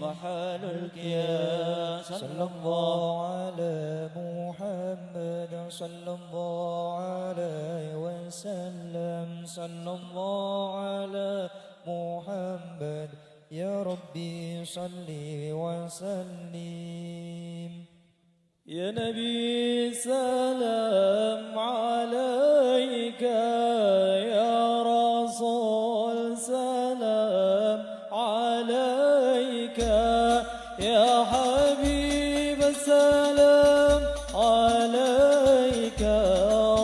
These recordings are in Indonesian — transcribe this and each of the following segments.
محال القياس صلى الله على محمد صلى الله عليه وسلم صلى الله على محمد يا ربي صل وسلم يا نبي سلام عليك يا رسول سلام عليك يا حبيب السلام عليك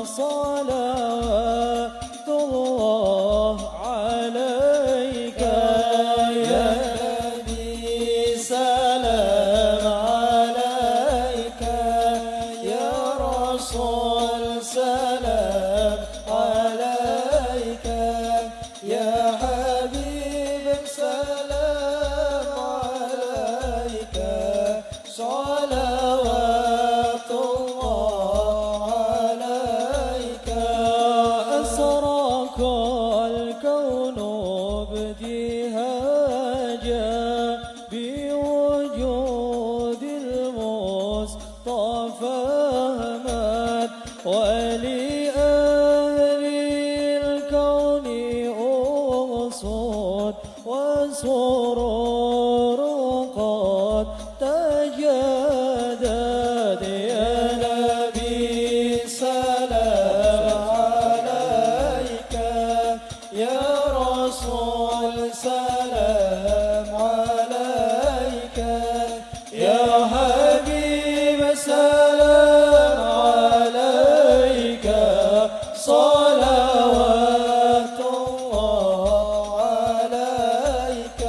صلوات الله عليك يا نبي سلام عليك يا رسول سلام عليك يا حبيب سلام عليك صلوات الله عليك أسرق الكون ابتهاجا بوجود المصطفى أحمد ولأهل الكون أصول وسرور قد تجدد يا نبي سلام عليك يا رسول سلام عليك يا حبيب سلام عليك صلوات الله عليك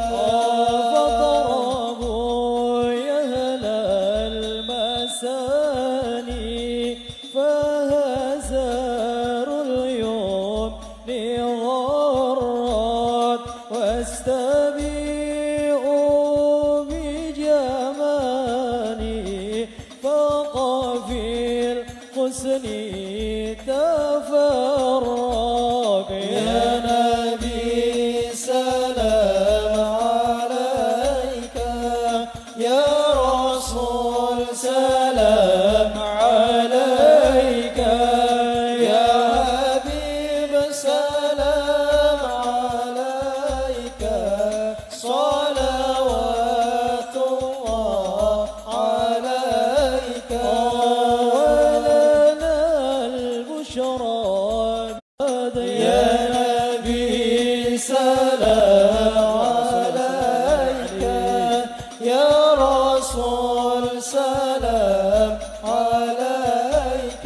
فضربوا يا أهل المساني فهزاروا اليوم لغرات واستبيئوا بجمالي فقفي الحسن تفرق يا نبي سلام عليك يا رسول سلام عليك يا حبيب سلام عليك صلوات الله عليك ولنا البشرى يا نبي سلام عليك يا رسول سلام عليك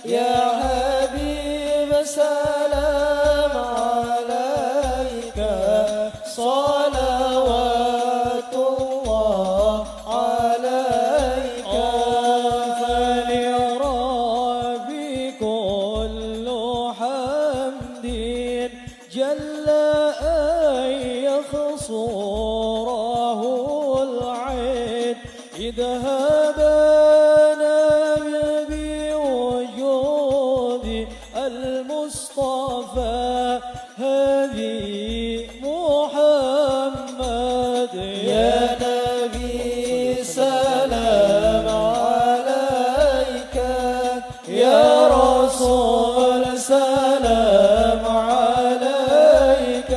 يا حبيب سلام عليك صلوات الله عليك فلربي كل حمد جل أن يخصره العين اذهبنا بوجود المصطفى هدي محمد يا نبي سلام عليك يا رسول سلام عليك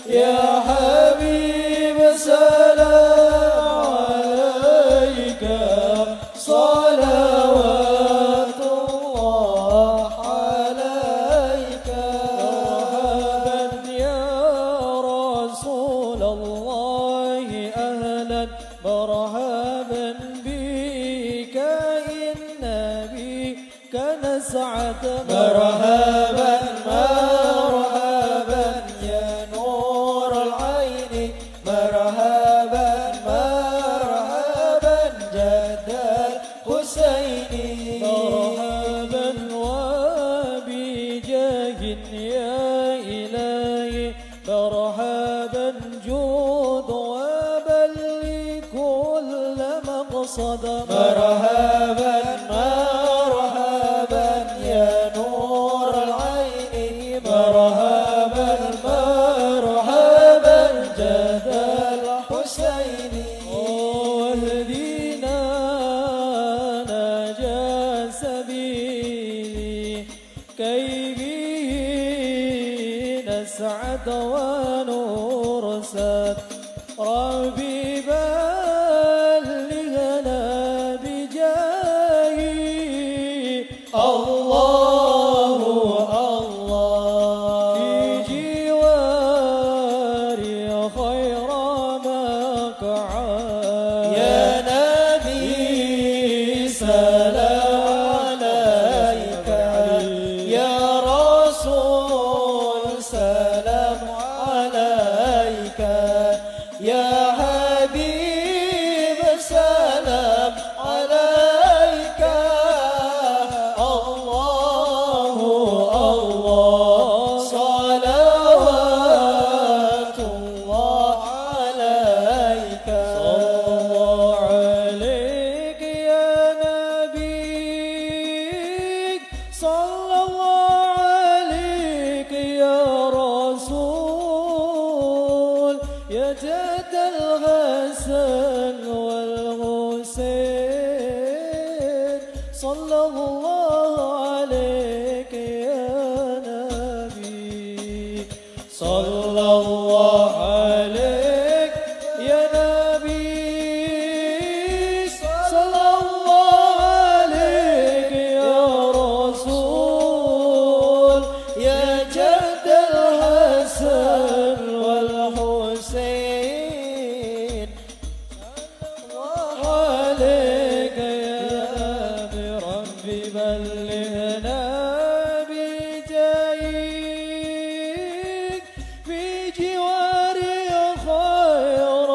يا حبيب سلام عليك صلوات الله عليك مرحبا يا رسول الله أهلا مرحبا بك إن بك نسعد مرحبا مرحبا يا نور العين مرحبا مرحبا جد الحسين مرحبا وبجاه يا إلهي مرحبا جود وبل كل مقصد مرحبا مرحبا يا نور العين مرحبا مرحبا أسعد ونرسد ربي بلغنا بجاهي الله الله في جواري خير مقعد يا نبي سلام عليك يا رسول سلام عليك يا حبيب سلام عليك الله الله صلوات الله عليك صلى الله عليك يا نبي صلى الله عليك يا رسول يا جد الحسن والحسين صلى الله عليك يا نبي صلى الله عليك يا نبي صلى الله عليك يا رسول يا جد الحسن والحسين الله عليك يا نبي ربي بلغنا بجايك في جواري خير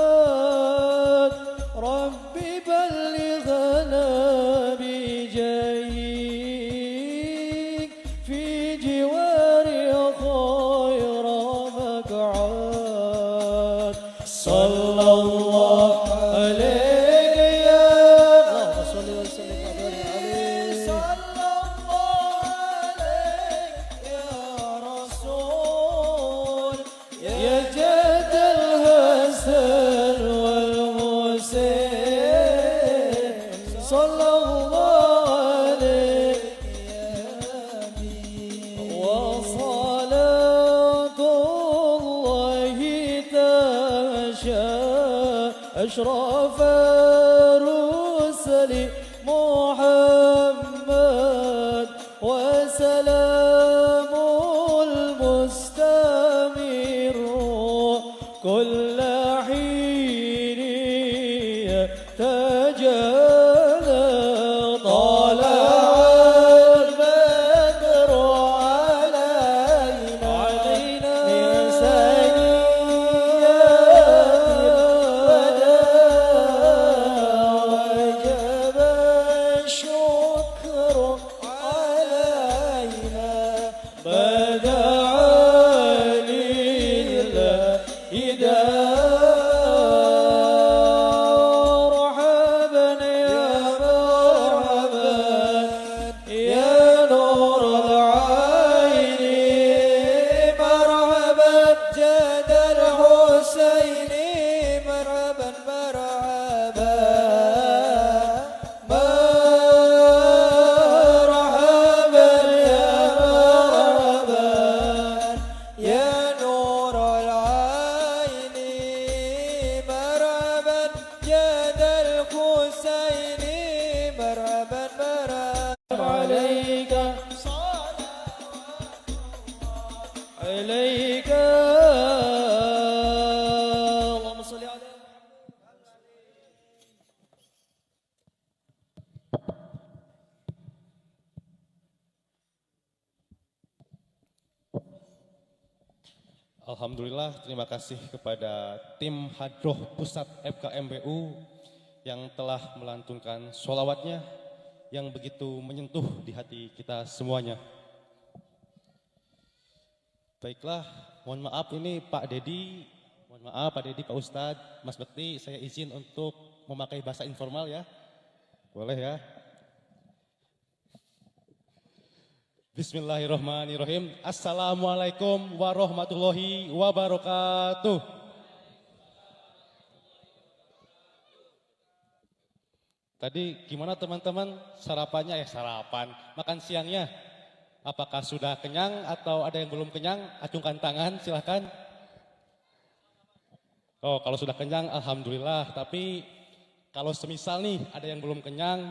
مقعد ربي بلغنا بجايك في جواري خير مقعد صلى الله عليك يا اللهم صل وسلم وبارك عليه صلى الله عليك يا رسول يا جد الحسن والحسين صلى الله عليك يا نبي وصلاة الله تغشى أشرف الرسل محمد وسلام المستمر كل حين تجلى طلع البدر علينا من ثنيات الوداع وجب الشكر علينا بدعا لله مرحبا يا مرحبا يا نور العين مرحبا جد الحسين مرحبا مرحبا مرحبا يا مرحبا يا نور العين مرحبا جد الحسين مرحبا مرحبا عليك عليك اللهم صل على Alhamdulillah, terima kasih kepada tim Hadroh Pusat FKMBU yang telah melantunkan sholawatnya yang begitu menyentuh di hati kita semuanya. Baiklah, mohon maaf ini Pak Dedi, mohon maaf Pak Dedi, Pak Ustadz, Mas Bekti, saya izin untuk memakai bahasa informal ya, boleh ya. Bismillahirrahmanirrahim. Assalamualaikum warahmatullahi wabarakatuh. Tadi gimana teman-teman sarapannya? Sarapan, makan siangnya? Apakah sudah kenyang atau ada yang belum kenyang? Acungkan tangan, silahkan. Oh, kalau sudah kenyang, alhamdulillah. Tapi kalau semisal nih ada yang belum kenyang,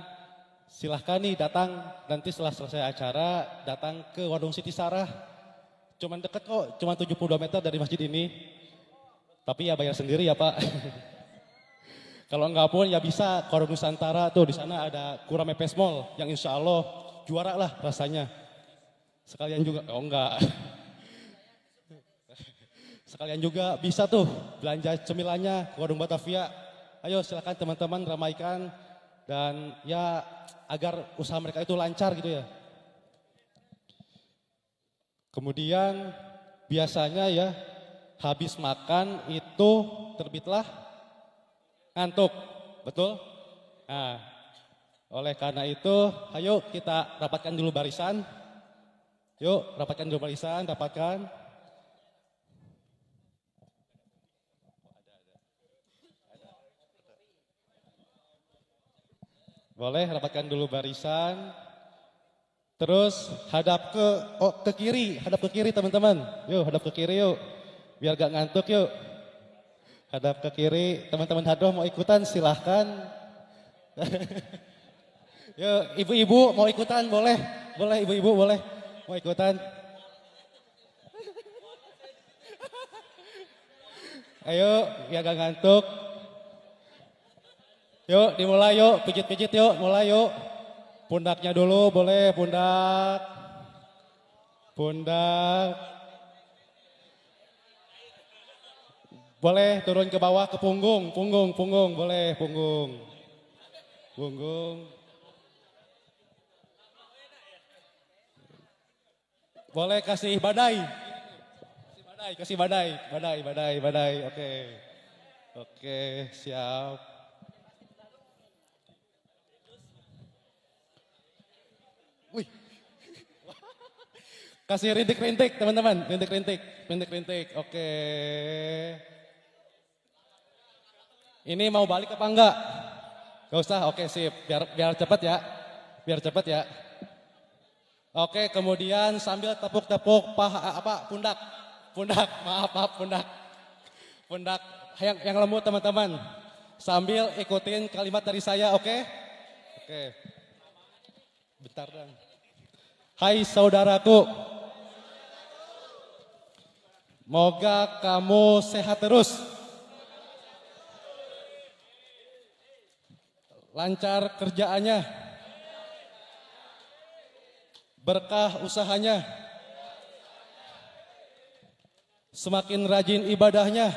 silahkan nih datang nanti setelah selesai acara, datang ke Warung Siti Sarah. Cuman deket kok, cuman 72 meter dari masjid ini. Tapi ya bayar sendiri ya Pak. Kalau enggak pun ya bisa ke Warung Nusantara tuh, di sana ada Kura Mepes Mall yang insya Allah juara lah rasanya. Sekalian juga, oh enggak. Sekalian juga bisa tuh belanja cemilannya ke Warung Batavia. Ayo silakan teman-teman ramaikan dan ya agar usaha mereka itu lancar gitu ya. Kemudian biasanya ya habis makan itu terbitlah ngantuk, betul? Nah, oleh karena itu ayo kita rapatkan dulu barisan. Yuk rapatkan dulu barisan, rapatkan. Boleh rapatkan dulu barisan. Terus hadap ke kiri teman-teman. Yuk hadap ke kiri yuk. Biar gak ngantuk yuk. Hadap ke kiri, teman-teman hadoh mau ikutan silahkan. Yuk ibu-ibu mau ikutan boleh. Boleh ibu-ibu boleh. Mau ikutan. Ayo biar gak ngantuk. Yuk dimulai yuk, pijit-pijit yuk, mulai yuk. Pundaknya dulu boleh, pundak. Pundak. Boleh turun ke bawah ke punggung, boleh punggung. Punggung. Boleh kasih badai. Kasih badai. Oke. Oke, siap. Wih. Kasih rintik-rintik teman-teman, rintik-rintik. Oke. Ini mau balik apa enggak? Gak usah, oke sip. Biar cepat ya. Oke, kemudian sambil tepuk-tepuk pundak. Maaf, pundak. Pundak yang lembut teman-teman. Sambil ikutin kalimat dari saya, oke? Oke. Bentar dong. Hai saudaraku. Moga kamu sehat terus. Lancar kerjaannya. Berkah usahanya. Semakin rajin ibadahnya.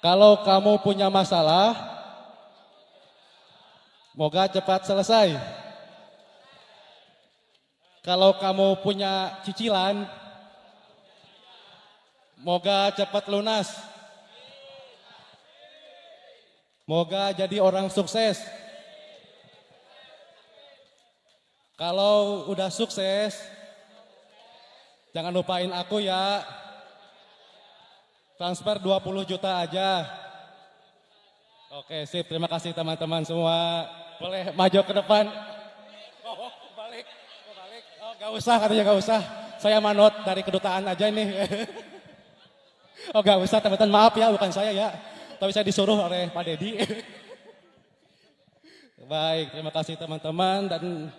Kalau kamu punya masalah, moga cepat selesai. Kalau kamu punya cicilan, moga cepat lunas. Moga jadi orang sukses. Kalau udah sukses, jangan lupain aku ya. Transfer 20 juta aja. Oke sip, terima kasih teman-teman semua. Boleh maju ke depan. Oh, balik. Oh, gak usah katanya, gak usah. Saya manut dari kedutaan aja nih. Oh gak usah teman-teman, maaf ya bukan saya ya. Tapi saya disuruh oleh Pak Dedi. Baik, terima kasih teman-teman. Dan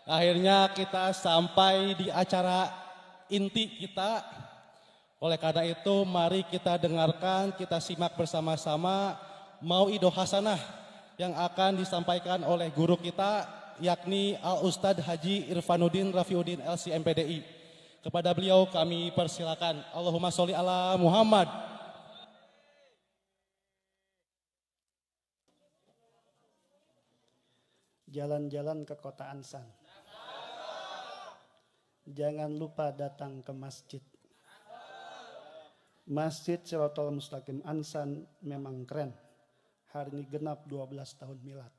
akhirnya kita sampai di acara inti kita. Oleh karena itu mari kita dengarkan, kita simak bersama-sama Mau'idoh Hasanah yang akan disampaikan oleh guru kita yakni Al-Ustadz Haji Irfanuddin Rafiuddin LC MPDI. Kepada beliau kami persilakan. Allahumma sholli ala Muhammad. Jalan-jalan ke kota Ansan. Jangan lupa datang ke masjid. Masjid Shirathol Mustaqim Ansan memang keren. Hari ini genap 12 tahun milad.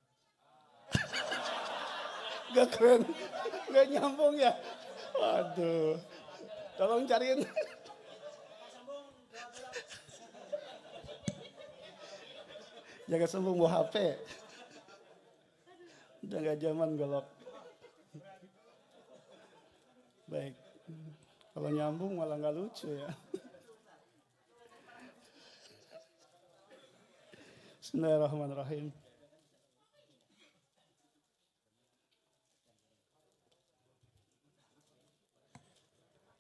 Gak keren, gak nyambung ya. Waduh, tolong cariin. Jangan sambung bawa HP. Udah gak zaman golok. Baik. Kalau nyambung malah nggak lucu ya. Bismillahirrahmanirrahim.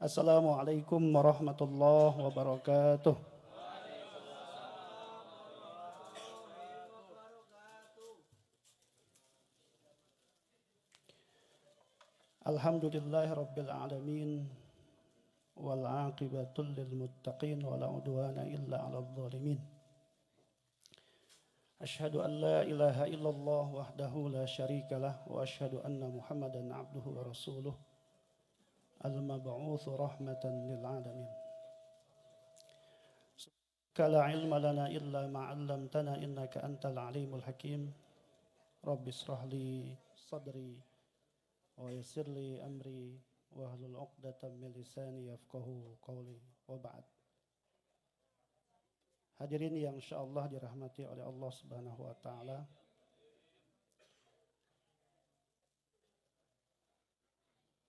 Assalamualaikum warahmatullahi wabarakatuh. Alhamdulillahi rabbil alamin. Wal aqibatul lil muttaqin wa la udwana illa 'alal zalimin. Asyhadu an la ilaha illallah wahdahu la syarikalah wa asyhadu anna Muhammadan 'abduhu wa rasuluh al-mab'uts rahmatan lil alamin. Kala ilma lana illa ma 'allamtana innaka antal alimul hakim. Rabbi israh li sadri wa yassir li amri wahlul 'uqdatam min lisani yafqahu qawli wa ba'd. Hadirin yang insyaallah dirahmati oleh Allah Subhanahu wa taala.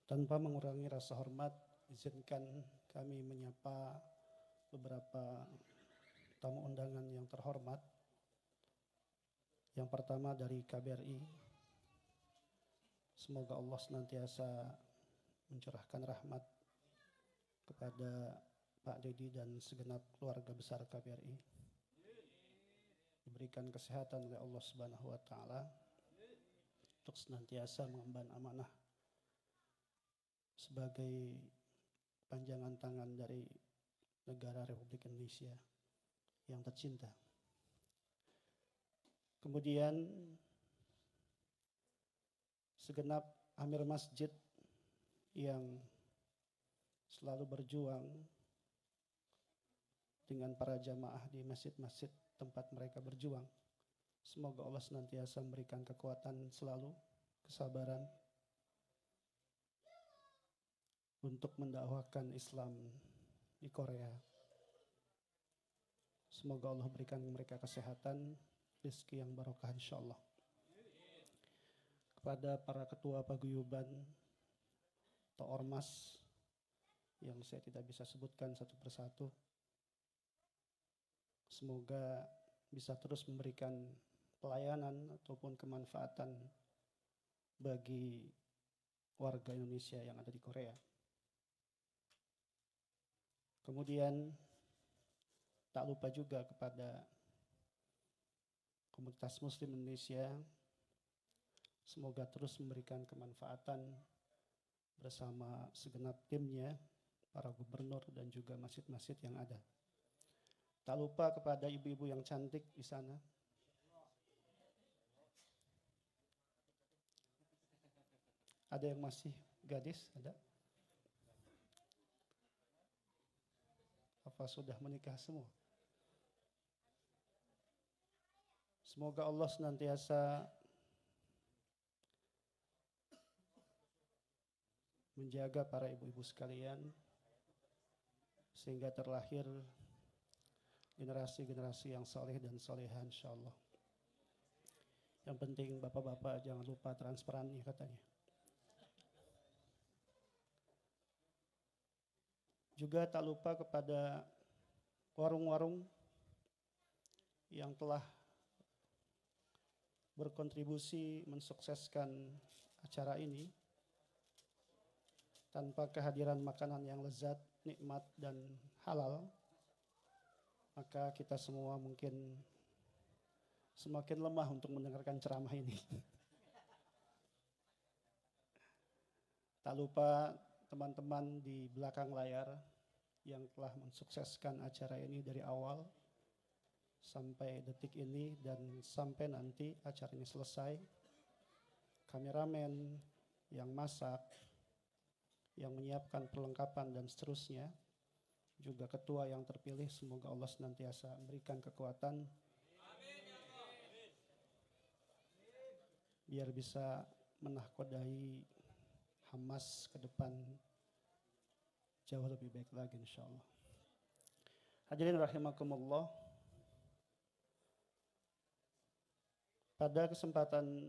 Tanpa mengurangi rasa hormat, izinkan kami menyapa beberapa tamu undangan yang terhormat. Yang pertama dari KBRI. Semoga Allah senantiasa mencurahkan rahmat kepada Pak Dedi dan segenap keluarga besar KBRI. Diberikan kesehatan oleh Allah Subhanahu wa taala untuk senantiasa mengemban amanah sebagai panjangan tangan dari negara Republik Indonesia yang tercinta. Kemudian segenap amir masjid yang selalu berjuang dengan para jamaah di masjid-masjid tempat mereka berjuang. Semoga Allah senantiasa memberikan kekuatan selalu, kesabaran untuk mendakwahkan Islam di Korea. Semoga Allah berikan mereka kesehatan, rezeki yang barokah insyaallah. Kepada para ketua paguyuban atau ormas yang saya tidak bisa sebutkan satu persatu, semoga bisa terus memberikan pelayanan ataupun kemanfaatan bagi warga Indonesia yang ada di Korea. Kemudian tak lupa juga kepada komunitas Muslim Indonesia, semoga terus memberikan kemanfaatan bersama segenap timnya, para gubernur dan juga masjid-masjid yang ada. Tak lupa kepada ibu-ibu yang cantik di sana. Ada yang masih gadis? Ada? Apa sudah menikah semua? Semoga Allah senantiasa menjaga para ibu-ibu sekalian sehingga terlahir generasi-generasi yang saleh dan salehah insyaallah. Yang penting bapak-bapak jangan lupa transparan nih katanya. Juga tak lupa kepada warung-warung yang telah berkontribusi mensukseskan acara ini. Tanpa kehadiran makanan yang lezat, nikmat dan halal, maka kita semua mungkin semakin lemah untuk mendengarkan ceramah ini. Tak lupa teman-teman di belakang layar yang telah mensukseskan acara ini dari awal sampai detik ini dan sampai nanti acara ini selesai. Kameramen yang masak, yang menyiapkan perlengkapan dan seterusnya, juga ketua yang terpilih, semoga Allah senantiasa memberikan kekuatan biar bisa menahkodai Hamas ke depan jauh lebih baik lagi insyaallah. Hadirin rahimakumullah. Pada kesempatan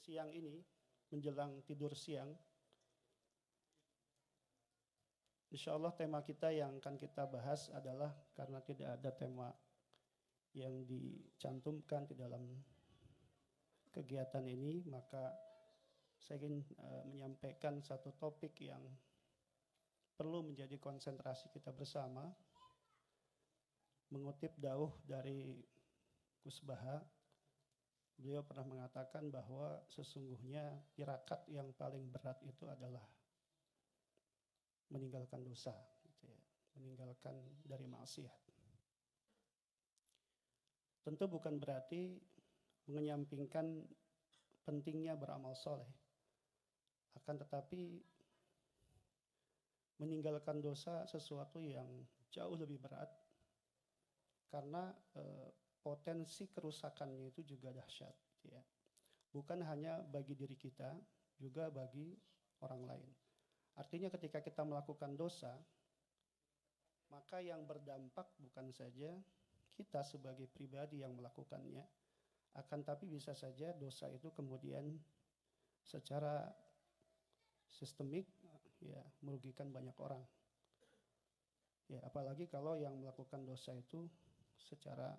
siang ini, menjelang tidur siang, insya Allah tema kita yang akan kita bahas adalah, karena tidak ada tema yang dicantumkan di dalam kegiatan ini, maka saya ingin menyampaikan satu topik yang perlu menjadi konsentrasi kita bersama, mengutip dauh dari Gus Baha. Beliau pernah mengatakan bahwa sesungguhnya tirakat yang paling berat itu adalah meninggalkan dosa, gitu ya, meninggalkan dari maksiat. Tentu bukan berarti mengenyampingkan pentingnya beramal soleh, akan tetapi meninggalkan dosa sesuatu yang jauh lebih berat, karena potensi kerusakannya itu juga dahsyat, ya. Bukan hanya bagi diri kita, juga bagi orang lain. Artinya ketika kita melakukan dosa, maka yang berdampak bukan saja kita sebagai pribadi yang melakukannya, akan tapi bisa saja dosa itu kemudian secara sistemik, ya, merugikan banyak orang. Ya, apalagi kalau yang melakukan dosa itu secara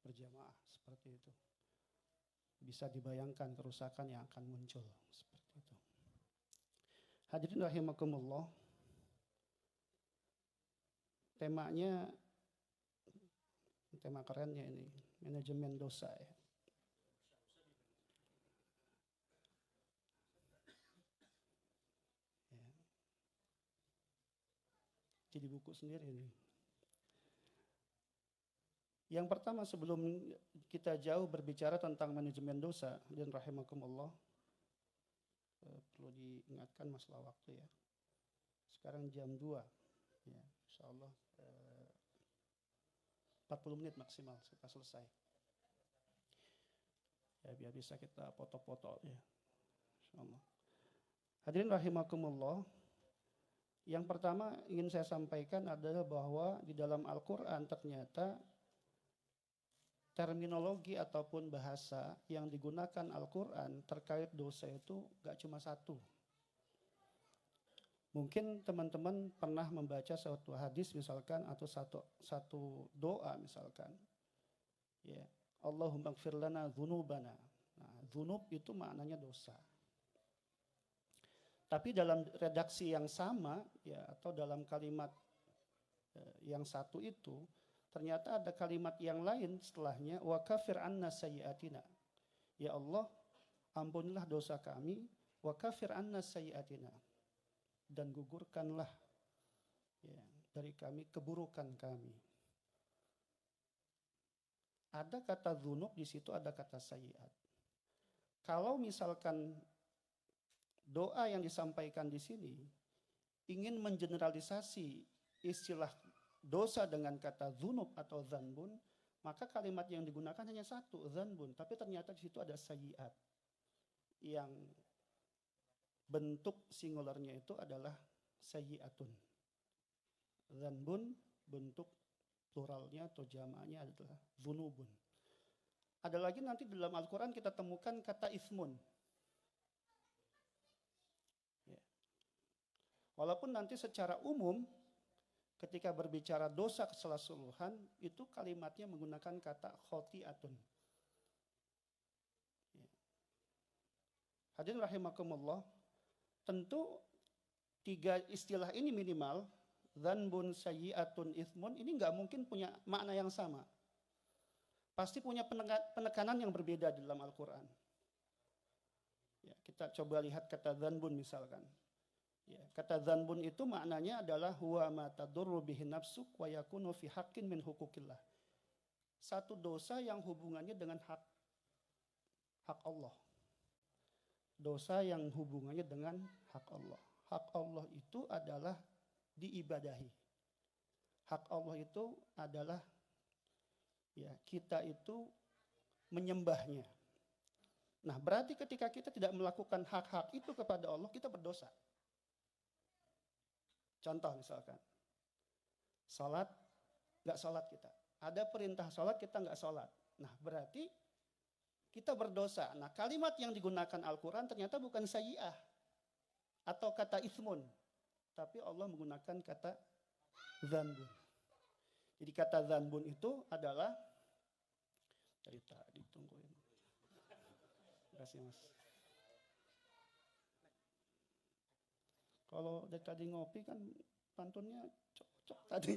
berjamaah seperti itu. Bisa dibayangkan kerusakan yang akan muncul seperti itu. Hadirin rahimakumullah. Temanya, tema kerennya ini, manajemen dosa, ya. Jadi buku sendiri ini. Yang pertama, sebelum kita jauh berbicara tentang manajemen dosa, dan rahimakumullah, perlu diingatkan masalah waktu, ya. Sekarang jam 2, ya, insyaallah 40 menit maksimal kita selesai. Ya, biar bisa kita foto-foto, ya, insyaallah. Hadirin rahimakumullah, yang pertama ingin saya sampaikan adalah bahwa di dalam Al-Quran ternyata terminologi ataupun bahasa yang digunakan Al-Quran terkait dosa itu gak cuma satu. Mungkin teman-teman pernah membaca suatu hadis misalkan, atau satu doa misalkan, ya, Allahumma ighfir lana dzunubana. Nah, dzunub itu maknanya dosa. Tapi dalam redaksi yang sama, ya, atau dalam kalimat yang satu itu, ternyata ada kalimat yang lain setelahnya, wa kafir anna sayyiatina. Ya Allah, ampunilah dosa kami, wa kafir anna sayyiatina, dan gugurkanlah, ya, dari kami keburukan kami. Ada kata dzunub di situ, ada kata sayyiat. Kalau misalkan doa yang disampaikan di sini ingin mengeneralisasi istilah dosa dengan kata dzunub atau dzanbun, maka kalimat yang digunakan hanya satu, dzanbun, tapi ternyata di situ ada sayyiat yang bentuk singularnya itu adalah sayyiatun. Dzanbun bentuk pluralnya atau jamaknya adalah dzunubun. Ada lagi nanti dalam Al-Quran kita temukan kata ismun. Ya. Walaupun nanti secara umum ketika berbicara dosa keseluruhan itu kalimatnya menggunakan kata khotiatun. Ya. Hadirin rahimakumullah, tentu tiga istilah ini minimal, dzanbun, sayyiatun, itsmun, ini nggak mungkin punya makna yang sama. Pasti punya penekanan yang berbeda di dalam Al-Quran. Ya, kita coba lihat kata dzanbun misalkan. Ya, kata dzanbun itu maknanya adalah huwa ma tadurru bihi nafsuk wa yakunu fi haqqin min hukukillah. Satu dosa yang hubungannya dengan hak Allah. Dosa yang hubungannya dengan hak Allah. Hak Allah itu adalah diibadahi. Hak Allah itu adalah, ya, kita itu menyembahnya. Nah, berarti ketika kita tidak melakukan hak-hak itu kepada Allah, kita berdosa. Contoh misalkan, salat, nggak salat kita. Ada perintah salat, kita nggak salat. Nah, berarti kita berdosa. Nah, kalimat yang digunakan Al-Quran ternyata bukan sayyi'ah atau kata ismun, tapi Allah menggunakan kata dzanbun. Jadi kata dzanbun itu adalah dari tadi tungguin. Terima kasih Mas. Kalau dari tadi ngopi kan pantunnya cocok tadi.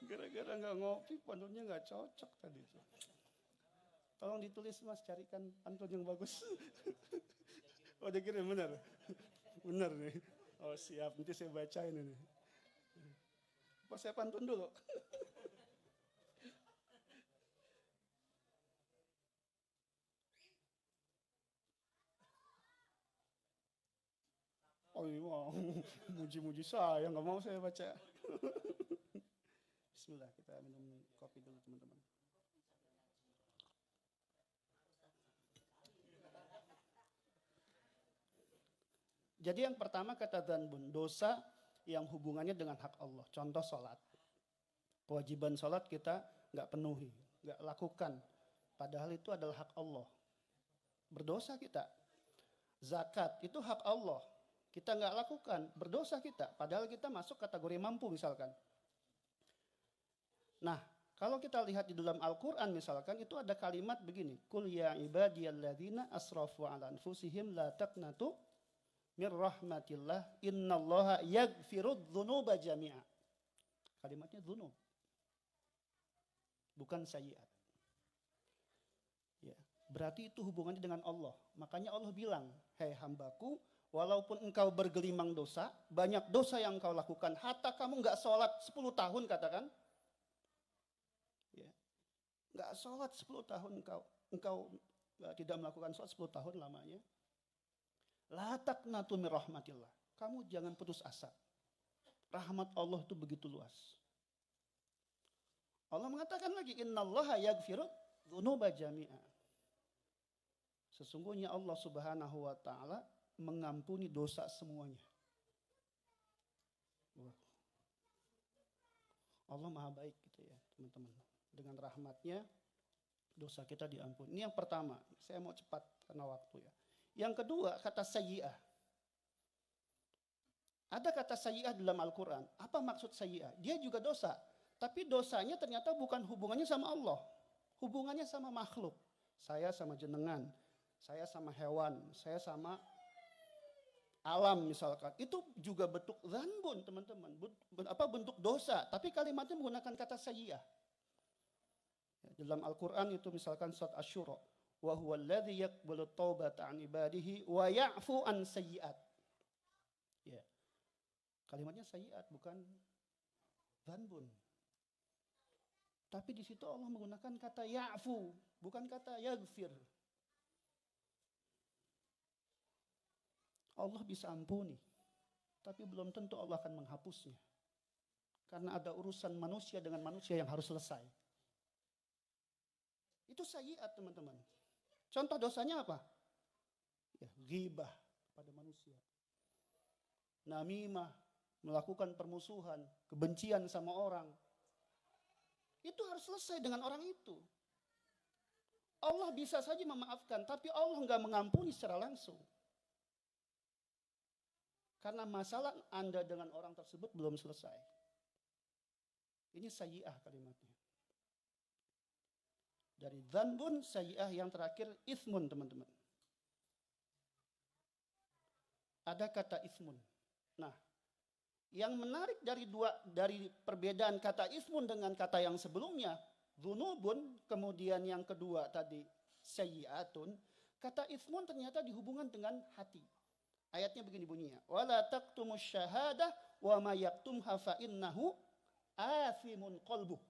Gara-gara nggak ngopi pantunnya nggak cocok tadi. Tolong ditulis Mas, carikan pantun yang bagus. Oh dia kirim benar? Benar nih. Oh siap, nanti saya bacain ini. Pas saya pantun dulu. Oh ini mau muji-muji saya, nggak mau saya baca. Bismillah, kita minum kopi dulu teman-teman. Jadi yang pertama kata dzanbun, dosa yang hubungannya dengan hak Allah. Contoh sholat. Kewajiban sholat kita nggak penuhi, nggak lakukan. Padahal itu adalah hak Allah. Berdosa kita. Zakat itu hak Allah. Kita nggak lakukan, berdosa kita. Padahal kita masuk kategori mampu misalkan. Nah, kalau kita lihat di dalam Al-Quran misalkan, itu ada kalimat begini. Qul ya ibadiyalladzina asrafu ala anfusihim la taqnatu mir rahmatillah innallaha yaghfirudz dzunuba jami'a. Kalimatnya dzunub. Bukan sayyi'at. Ya, berarti itu hubungannya dengan Allah. Makanya Allah bilang, "Hai hambaku, walaupun engkau bergelimang dosa, banyak dosa yang engkau lakukan, hatta kamu enggak sholat 10 tahun katakan. Ya. Enggak sholat 10 tahun engkau tidak melakukan sholat 10 tahun lamanya. La taqnatu mir rahmatillah. Kamu jangan putus asa. Rahmat Allah itu begitu luas. Allah mengatakan lagi, innallaha yaghfirudz dzunuba jami'a. Sesungguhnya Allah Subhanahu wa taala mengampuni dosa semuanya. Wah. Allah Maha baik gitu ya, teman-teman. Dengan rahmatnya dosa kita diampuni. Ini yang pertama. Saya mau cepat karena waktu ya. Yang kedua, kata sayyi'ah. Ada kata sayyi'ah dalam Al-Quran. Apa maksud sayyi'ah? Dia juga dosa. Tapi dosanya ternyata bukan hubungannya sama Allah. Hubungannya sama makhluk. Saya sama jenengan. Saya sama hewan. Saya sama alam misalkan. Itu juga bentuk dzanbun teman-teman. Bentuk dosa. Tapi kalimatnya menggunakan kata sayyi'ah. Dalam Al-Quran itu misalkan surat Asy-Syura. Wa huwa alladzi yaqbalu taubata 'an ibadihi wa ya'fu 'an sayyi'at. Ya. Kalimatnya sayyi'at bukan dzanbun. Tapi di situ Allah menggunakan kata ya'fu, bukan kata yaghfir. Allah bisa ampuni, tapi belum tentu Allah akan menghapusnya. Karena ada urusan manusia dengan manusia yang harus selesai. Itu sayyi'at teman-teman. Contoh dosanya apa? Ya, ghibah pada manusia. Namimah, melakukan permusuhan, kebencian sama orang. Itu harus selesai dengan orang itu. Allah bisa saja memaafkan, tapi Allah enggak mengampuni secara langsung. Karena masalah Anda dengan orang tersebut belum selesai. Ini sayyi'ah kalimatnya. Dari dzanbun, sayyi'ah, yang terakhir itsmun teman-teman. Ada kata itsmun. Nah, yang menarik dari perbedaan kata itsmun dengan kata yang sebelumnya, dzunubun, kemudian yang kedua tadi sayyi'atun, kata itsmun ternyata dihubungkan dengan hati. Ayatnya begini bunyinya, wala taqtumus syahadah wa ma yaktumha fa innahu athimun qalbuh.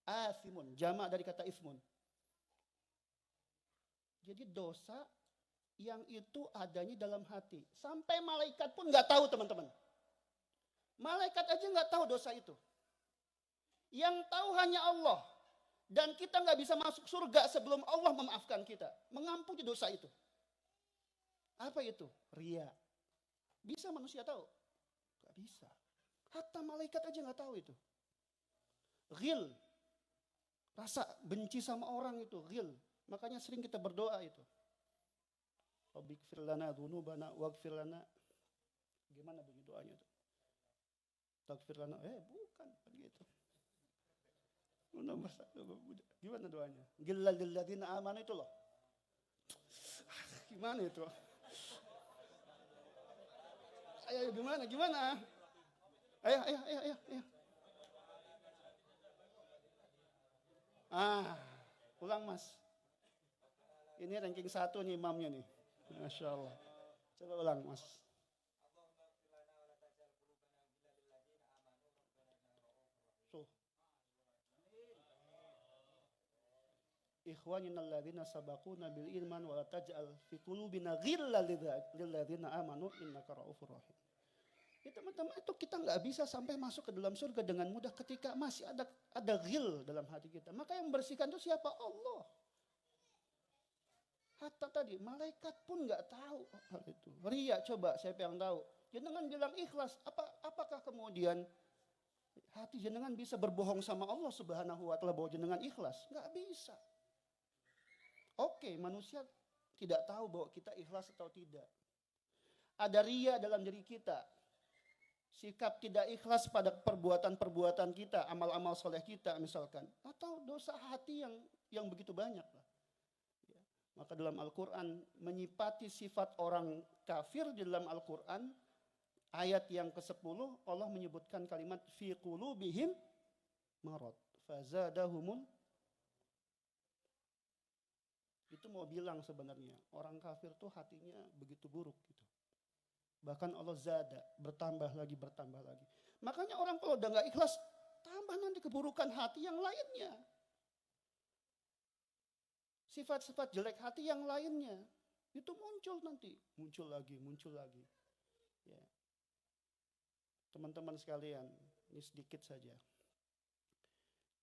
Athimun, jamak dari kata itsmun. Jadi dosa yang itu adanya dalam hati. Sampai malaikat pun nggak tahu teman-teman. Malaikat aja nggak tahu dosa itu. Yang tahu hanya Allah. Dan kita nggak bisa masuk surga sebelum Allah memaafkan kita. Mengampuni dosa itu. Apa itu? Ria. Bisa manusia tahu? Nggak bisa. Hatta malaikat aja nggak tahu itu. Ghil. Rasa benci sama orang itu. Ghil. Makanya sering kita berdoa itu. Rabbighfir lana dzunubana waghfir lana. Gimana bunyi doanya itu? Taghfir lana, bukan begitu. Gimana doanya? Gillal lilladzina amanu itu loh. Gimana itu? Ayo gimana? Ayo. Ulang Mas. Ini ranking 1 nih imamnya nih. Masya Allah. Coba ulang Mas. Ikhwanina alladzina sabaquna bil iman wa la taj'al fi qulubina ghillan lil ladzina amanu innaka raufur rahim. Ya teman-teman, itu kita nggak bisa sampai masuk ke dalam surga dengan mudah ketika masih ada ghil dalam hati kita. Maka yang membersihkan itu siapa? Allah. Hatta tadi malaikat pun nggak tahu hal itu. Ria, coba siapa yang tahu? Jenengan bilang ikhlas, apakah kemudian hati jenengan bisa berbohong sama Allah Subhanahu wa taala bahwa jenengan ikhlas? Nggak bisa. Oke, manusia tidak tahu bahwa kita ikhlas atau tidak. Ada ria dalam diri kita. Sikap tidak ikhlas pada perbuatan-perbuatan kita, amal-amal soleh kita misalkan. Atau dosa hati yang begitu banyak. Ya. Maka dalam Al-Quran menyipati sifat orang kafir di dalam Al-Quran. Ayat yang ke-10 Allah menyebutkan kalimat fi qulubihim marad fazadahumul. Itu mau bilang sebenarnya orang kafir tuh hatinya begitu buruk gitu. Bahkan Allah zada, bertambah lagi. Makanya orang kalau udah gak ikhlas, tambah nanti keburukan hati yang lainnya. Sifat-sifat jelek hati yang lainnya. Itu muncul nanti. Muncul lagi. Ya. Teman-teman sekalian, ini sedikit saja.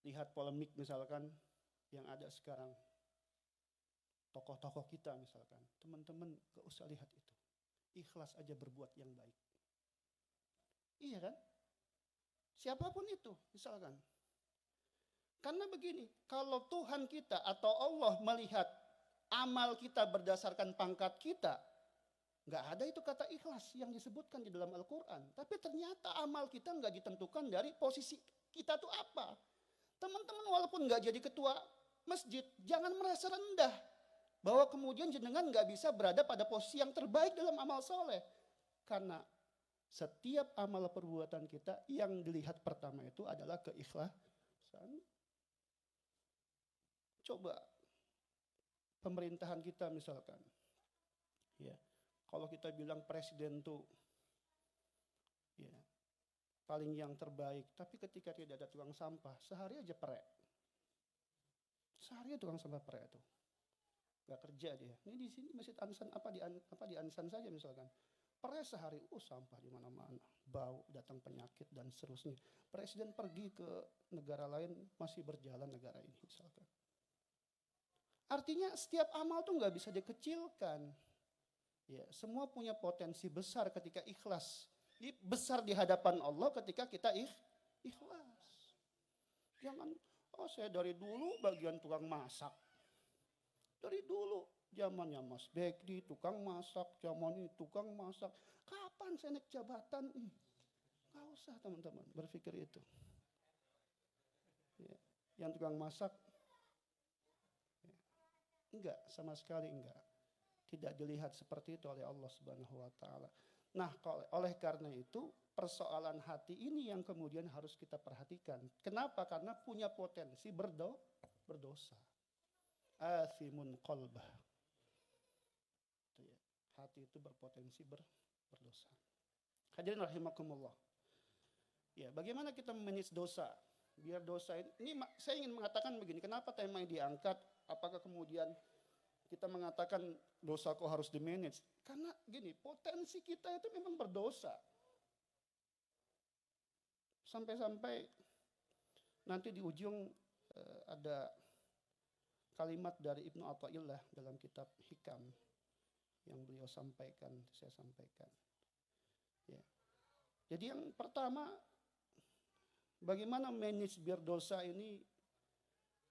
Lihat polemik misalkan yang ada sekarang. Tokoh-tokoh kita misalkan. Teman-teman gak usah lihat itu. Ikhlas aja berbuat yang baik. Iya kan? Siapapun itu misalkan. Karena begini, kalau Tuhan kita atau Allah melihat amal kita berdasarkan pangkat kita, gak ada itu kata ikhlas yang disebutkan di dalam Al-Quran. Tapi ternyata amal kita gak ditentukan dari posisi kita tuh apa. Teman-teman walaupun gak jadi ketua masjid, jangan merasa rendah. Bahwa kemudian jenengan gak bisa berada pada posisi yang terbaik dalam amal soleh. Karena setiap amal perbuatan kita yang dilihat pertama itu adalah keikhlasan. Coba pemerintahan kita misalkan. Ya, kalau kita bilang presiden tuh ya, paling yang terbaik. Tapi ketika tidak ada tukang sampah, sehari aja perek. Sehari tukang sampah perek tuh. Gak kerja dia. Ini di sini Masjid Ansan di Ansan saja misalkan. Pereh sehari, sampah di mana-mana, bau, datang penyakit dan seterusnya. Presiden pergi ke negara lain masih berjalan negara ini misalkan. Artinya setiap amal tuh nggak bisa dikecilkan. Ya, semua punya potensi besar ketika ikhlas. Besar di hadapan Allah ketika kita ikhlas. Jangan, saya dari dulu bagian tukang masak. Dari dulu, zamannya Mas Bekdi, tukang masak, zaman ini tukang masak. Kapan saya naik jabatan? Nggak usah teman-teman berpikir itu. Ya. Yang tukang masak, ya. Enggak, sama sekali enggak. Tidak dilihat seperti itu oleh Allah Subhanahu wa Ta'ala. Nah, oleh karena itu, persoalan hati ini yang kemudian harus kita perhatikan. Kenapa? Karena punya potensi berdosa. Athimun qalbah. Hati itu berpotensi berdosa. Hadirin rahimakumullah. Ya, bagaimana kita memanage dosa? Biar dosa ini saya ingin mengatakan begini, kenapa tema ini diangkat? Apakah kemudian kita mengatakan dosa kok harus di-manage? Karena gini, potensi kita itu memang berdosa. Sampai-sampai nanti di ujung ada kalimat dari Ibnu Athaillah dalam kitab Hikam yang beliau sampaikan, saya sampaikan. Ya. Jadi yang pertama, bagaimana manage biar dosa ini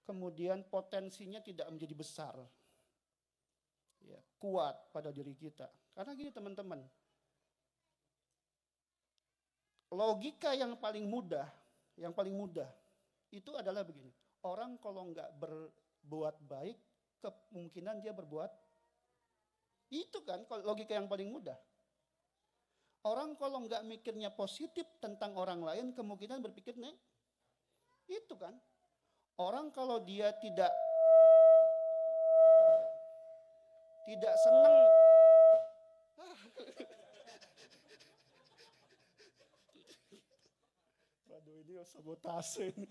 kemudian potensinya tidak menjadi besar, ya, kuat pada diri kita. Karena gini teman-teman, logika yang paling mudah itu adalah begini. Orang kalau nggak berbuat baik, kemungkinan dia berbuat, itu kan logika yang paling mudah. Orang kalau nggak mikirnya positif tentang orang lain, kemungkinan berpikir itu kan. Orang kalau dia tidak senang, waduh ini sabotase ini.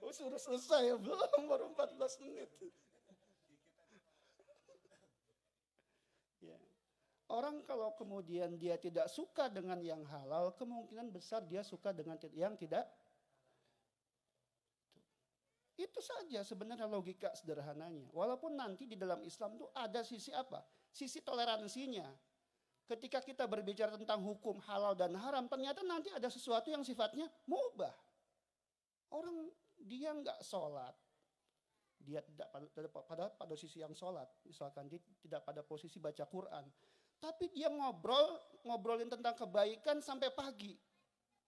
Oh sudah selesai ya? Belum, baru 14 menit. Ya. Orang kalau kemudian dia tidak suka dengan yang halal, kemungkinan besar dia suka dengan yang tidak. Itu saja sebenarnya logika sederhananya. Walaupun nanti di dalam Islam itu ada sisi apa? Sisi toleransinya. Ketika kita berbicara tentang hukum halal dan haram, ternyata nanti ada sesuatu yang sifatnya mubah. Orang dia nggak sholat, dia tidak pada sisi yang sholat, misalkan dia tidak pada posisi baca Quran, tapi dia ngobrolin tentang kebaikan sampai pagi,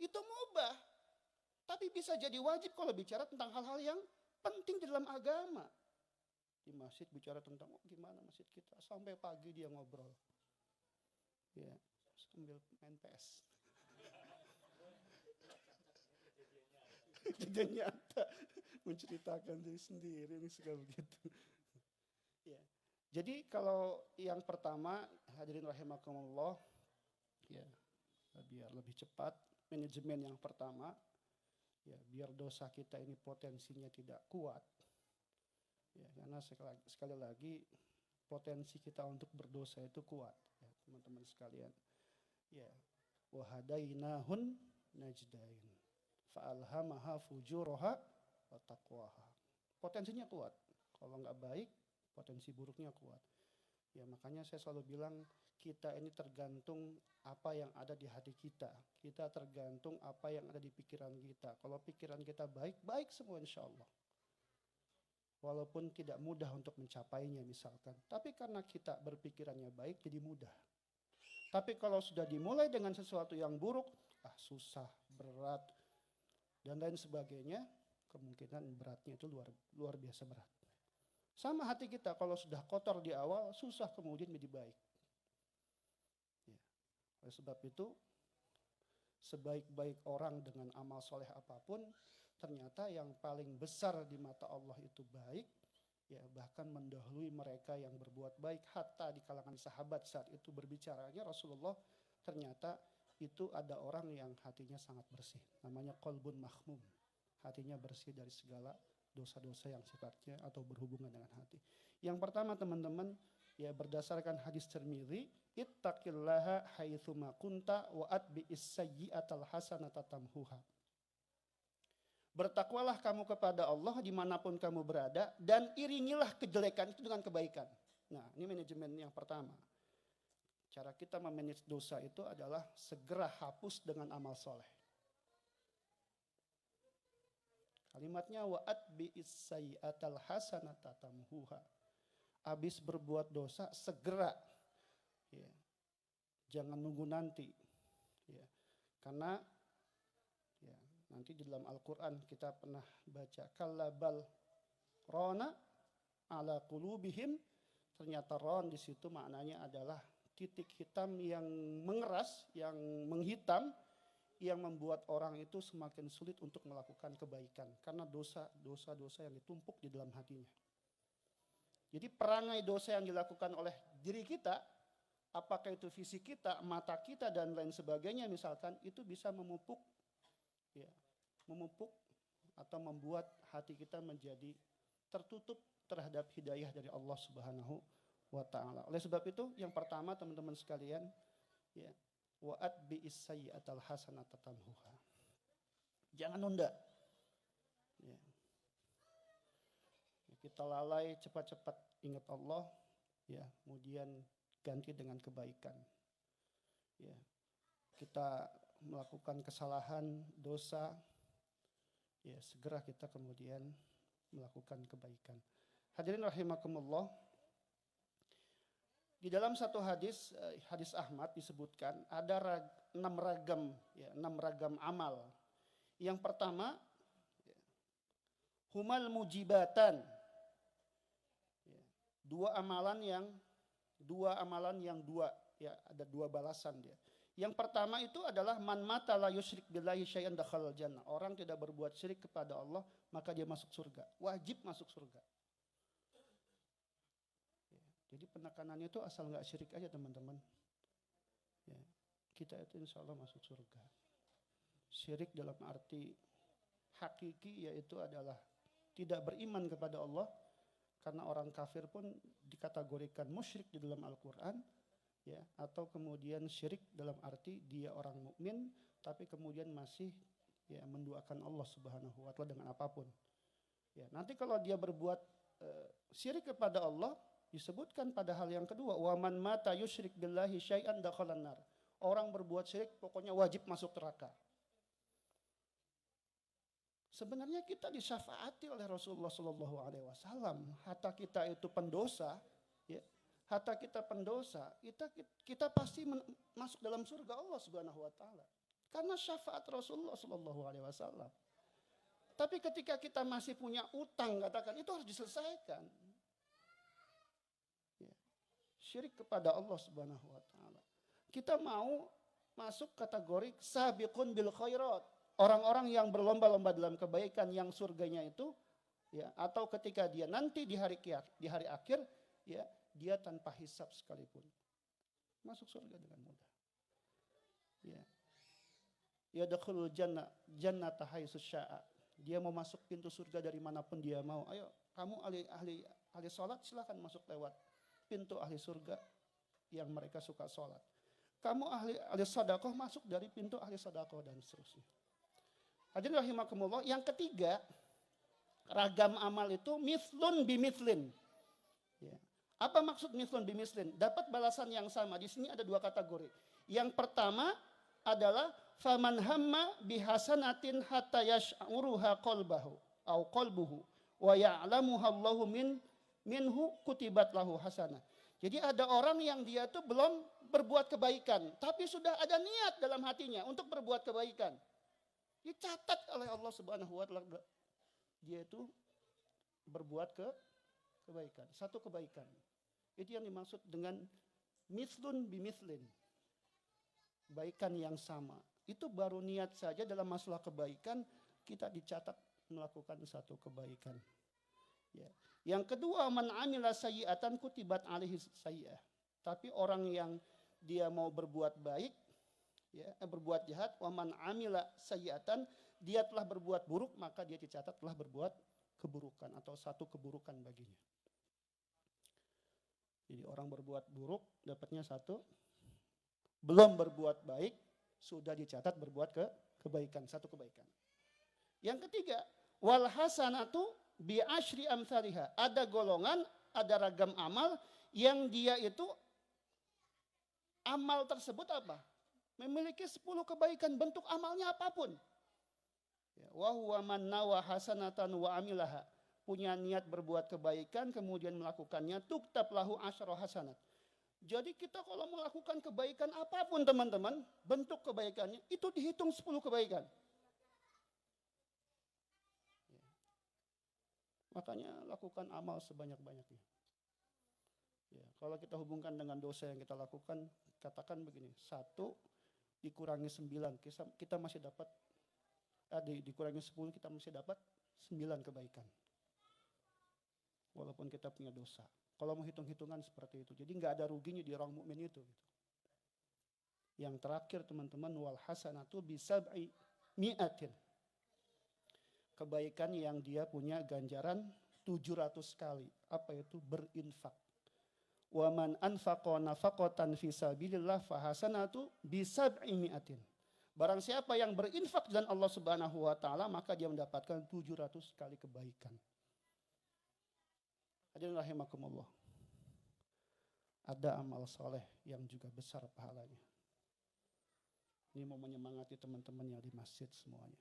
itu mubah. Tapi bisa jadi wajib kalau bicara tentang hal-hal yang penting di dalam agama. Di masjid bicara tentang gimana masjid kita, sampai pagi dia ngobrol, ya sambil main PS. Kejadian nyata, menceritakan diri sendiri, ini suka begitu. Ya. Jadi kalau yang pertama, hadirin rahimakumullah, ya biar lebih cepat, manajemen yang pertama, ya biar dosa kita ini potensinya tidak kuat. Ya, karena sekali lagi potensi kita untuk berdosa itu kuat, ya, teman-teman sekalian. Ya, wahadainahun najdain. Fa'alhamaha fujuraha wa taqwaha. Potensinya kuat. Kalau nggak baik, potensi buruknya kuat. Ya makanya saya selalu bilang kita ini tergantung apa yang ada di hati kita. Kita tergantung apa yang ada di pikiran kita. Kalau pikiran kita baik, baik semua insya Allah. Walaupun tidak mudah untuk mencapainya misalkan. Tapi karena kita berpikirannya baik, jadi mudah. Tapi kalau sudah dimulai dengan sesuatu yang buruk, susah, berat, dan lain sebagainya, kemungkinan beratnya itu luar biasa berat. Sama hati kita, kalau sudah kotor di awal, susah kemudian menjadi baik. Ya. Oleh sebab itu, sebaik-baik orang dengan amal soleh apapun, ternyata yang paling besar di mata Allah itu baik, ya bahkan mendahului mereka yang berbuat baik. Hatta di kalangan sahabat saat itu berbicaranya Rasulullah, ternyata itu ada orang yang hatinya sangat bersih. Namanya qalbun mahmum. Hatinya bersih dari segala dosa-dosa yang sifatnya atau berhubungan dengan hati. Yang pertama teman-teman, ya berdasarkan hadis Tirmidzi, ittaqillaha haitsuma kunta wa atbi'is sayyi'atal hasanata tamhuha. Bertakwalah kamu kepada Allah dimanapun kamu berada dan iringilah kejelekan itu dengan kebaikan. Nah, ini manajemen yang pertama. Cara kita memanage dosa itu adalah segera hapus dengan amal soleh. Kalimatnya wa'at bi'is sayyi'atal hasanata tamhuha. Habis berbuat dosa segera. Ya. Jangan nunggu nanti. Ya. Karena ya, nanti di dalam Al-Quran kita pernah baca kallabal rona ala qulubihim. Ternyata ron di situ maknanya adalah titik hitam yang mengeras, yang menghitam, yang membuat orang itu semakin sulit untuk melakukan kebaikan. Karena dosa-dosa yang ditumpuk di dalam hatinya. Jadi perangai dosa yang dilakukan oleh diri kita, apakah itu fisik kita, mata kita, dan lain sebagainya misalkan, itu bisa memupuk, ya, memupuk atau membuat hati kita menjadi tertutup terhadap hidayah dari Allah Subhanahu wa ta'ala. Oleh sebab itu yang pertama teman-teman sekalian, ya, wa'at bi'is sayyi'atal hasanata tamhuha. Jangan nunda. Ya. Kita lalai, cepat-cepat ingat Allah, ya, kemudian ganti dengan kebaikan. Ya. Kita melakukan kesalahan, dosa, ya segera kita kemudian melakukan kebaikan. Hadirin rahimakumullah, di dalam satu hadis, hadis Ahmad disebutkan ada 6 ragam amal. Yang pertama, humal mujibatan, dua amalan yang ada 2 balasan dia. Yang pertama itu adalah man mata la yusyrik billahi syai'an dakhalal jannah. Orang tidak berbuat syirik kepada Allah, maka dia masuk surga. Wajib masuk surga. Jadi penekanannya itu asal nggak syirik aja teman-teman. Ya, kita itu insya Allah masuk surga. Syirik dalam arti hakiki yaitu adalah tidak beriman kepada Allah, karena orang kafir pun dikategorikan musyrik di dalam Al-Quran, ya, atau kemudian syirik dalam arti dia orang mukmin tapi kemudian masih ya menduakan Allah Subhanahu wa taala dengan apapun. Ya, nanti kalau dia berbuat syirik kepada Allah, disebutkan pada hal yang kedua, wa man mata yusyrik billahi syai'an dakhalan nar. Orang berbuat syirik pokoknya wajib masuk neraka. Sebenarnya kita disyafaati oleh Rasulullah Shallallahu Alaihi Wasallam. Hatta kita itu pendosa, ya, hatta kita pendosa, kita pasti masuk dalam surga Allah Subhanahu Wa Taala. Karena syafaat Rasulullah Shallallahu Alaihi Wasallam. Tapi ketika kita masih punya utang, katakan itu harus diselesaikan. Ya. Syirik kepada Allah Subhanahu Wa Taala. Kita mau masuk kategori sabiqun bil khairat. Orang-orang yang berlomba-lomba dalam kebaikan yang surganya itu, ya, atau ketika dia nanti di hari akhir, ya, dia tanpa hisab sekalipun masuk surga dengan mudah. Ya, yadkhulul jannata haitsu syaa. Dia mau masuk pintu surga dari manapun dia mau. Ayo, kamu ahli salat silakan masuk lewat pintu ahli surga yang mereka suka salat. Kamu ahli sedekah masuk dari pintu ahli sedekah dan seterusnya. Hadirin rahimakumullah, yang ketiga, ragam amal itu mithlun bimithlin. Ya. Apa maksud mithlun bimithlin? Dapat balasan yang sama. Di sini ada 2 kategori. Yang pertama adalah faman hamma bihasanatin hatta yash'uruha qalbahu au qalbuhu wa ya'lamuha Allahu minhu kutibat lahu hasanah. Jadi ada orang yang dia tuh belum berbuat kebaikan, tapi sudah ada niat dalam hatinya untuk berbuat kebaikan. Dicatat oleh Allah Subhanahu wa taala dia itu berbuat kebaikan, satu kebaikan. Itu yang dimaksud dengan mithlun bimithlin. Kebaikan yang sama. Itu baru niat saja dalam masalah kebaikan kita dicatat melakukan satu kebaikan. Ya. Yang kedua, man amila sayyi'atan kutibat alaihi sayyi'ah. Tapi orang yang dia mau berbuat baik, ya, berbuat jahat, wa man amila sayyi'atan, dia telah berbuat buruk, maka dia dicatat telah berbuat keburukan atau satu keburukan baginya. Jadi orang berbuat buruk dapatnya 1, belum berbuat baik sudah dicatat berbuat kebaikan, satu kebaikan. Yang ketiga, wal hasanatu bi asyri amsalihha. Ada golongan, ada ragam amal yang dia itu amal tersebut apa? Memiliki 10 kebaikan, bentuk amalnya apapun. Ya, wa huwa man nawa hasanatan wa amilaha. Punya niat berbuat kebaikan kemudian melakukannya, tuktab lahu asyra hasanat. Jadi kita kalau melakukan kebaikan apapun teman-teman, bentuk kebaikannya itu dihitung 10 kebaikan. Ya. Makanya lakukan amal sebanyak-banyaknya. Ya, kalau kita hubungkan dengan dosa yang kita lakukan, katakan begini, 1 dikurangi 9, kita masih dapat, dikurangi 10 kita masih dapat 9 kebaikan. Walaupun kita punya dosa. Kalau mau hitung-hitungan seperti itu. Jadi nggak ada ruginya di orang mukmin itu. Yang terakhir teman-teman, wal hasanatu bisab'i mi'atin. Kebaikan yang dia punya ganjaran 700 kali. Apa itu? Berinfak. Wa man anfaqa nafaqatan fi sabilillah fa hasanatu bisab'i mi'atin. Barang siapa yang berinfak dan Allah Subhanahu wa taala, maka dia mendapatkan 700 kali kebaikan. Hadirin rahimakumullah. Ada amal soleh yang juga besar pahalanya. Ini mau menyemangati teman-teman yang di masjid semuanya.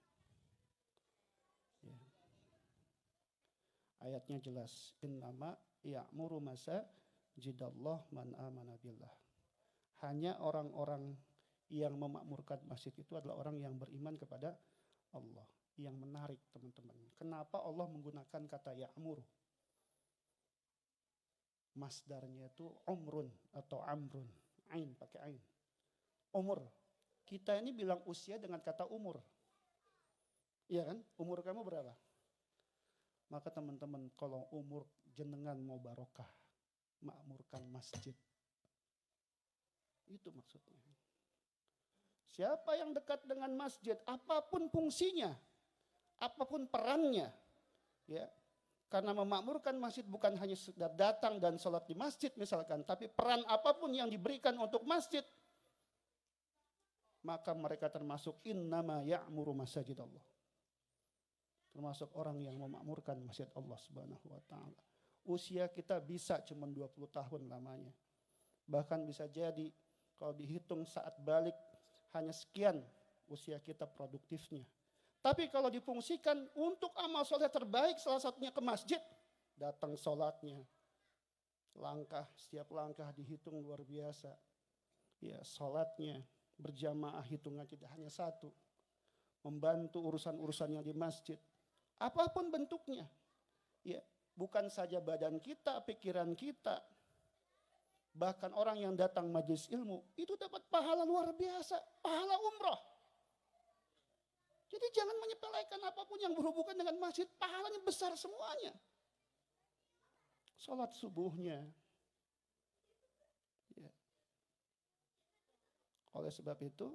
Ayatnya jelas. Innama ya'muru masajidallah man amana billah. Hanya orang-orang yang memakmurkan masjid itu adalah orang yang beriman kepada Allah. Yang menarik teman-teman. Kenapa Allah menggunakan kata ya'muru? Masdarnya itu umrun atau amrun. Ain, pakai ain. Umur. Kita ini bilang usia dengan kata umur. Iya kan? Umur kamu berapa? Maka teman-teman kalau umur jenengan mau barokah, makmurkan masjid. Itu maksudnya. Siapa yang dekat dengan masjid, apapun fungsinya, apapun perannya, ya. Karena memakmurkan masjid bukan hanya sekedar datang dan sholat di masjid misalkan, tapi peran apapun yang diberikan untuk masjid, maka mereka termasuk innama ya'muru masajidallah. Termasuk orang yang memakmurkan masjid Allah Subhanahu wa taala. Usia kita bisa cuma 20 tahun lamanya. Bahkan bisa jadi kalau dihitung saat balik hanya sekian usia kita produktifnya. Tapi kalau difungsikan untuk amal soleh terbaik salah satunya ke masjid, datang sholatnya, setiap langkah dihitung luar biasa. Ya, sholatnya berjamaah hitungan tidak hanya satu, membantu urusan-urusannya di masjid, apapun bentuknya. Ya, bukan saja badan kita, pikiran kita, bahkan orang yang datang majelis ilmu itu dapat pahala luar biasa, pahala umroh. Jadi jangan menyepelekan apapun yang berhubungan dengan masjid, pahalanya besar semuanya. Salat subuhnya. Ya. Oleh sebab itu,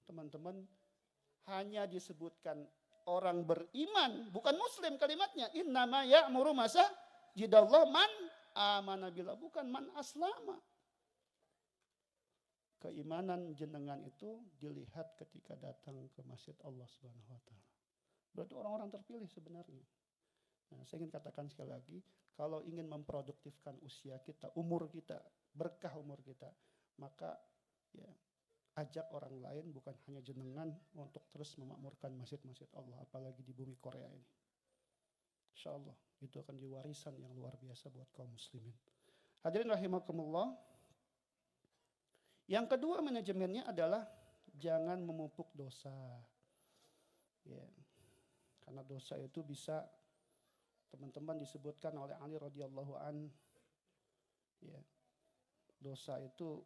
teman-teman, hanya disebutkan orang beriman, bukan muslim kalimatnya. Innama ya'muru masajidallah man amana billah, bukan man aslama. Keimanan jenengan itu dilihat ketika datang ke masjid Allah Subhanahu wa taala. Berarti orang-orang terpilih sebenarnya. Nah, saya ingin katakan sekali lagi, kalau ingin memproduktifkan usia kita, umur kita, berkah umur kita, maka ya ajak orang lain bukan hanya jenengan untuk terus memakmurkan masjid-masjid Allah, apalagi di bumi Korea ini. Insya Allah itu akan jadi warisan yang luar biasa buat kaum muslimin. Hadirin rahimakumullah. Yang kedua manajemennya adalah jangan memupuk dosa. Ya. Karena dosa itu bisa teman-teman disebutkan oleh Ali radhiyallahu an. Ya. Dosa itu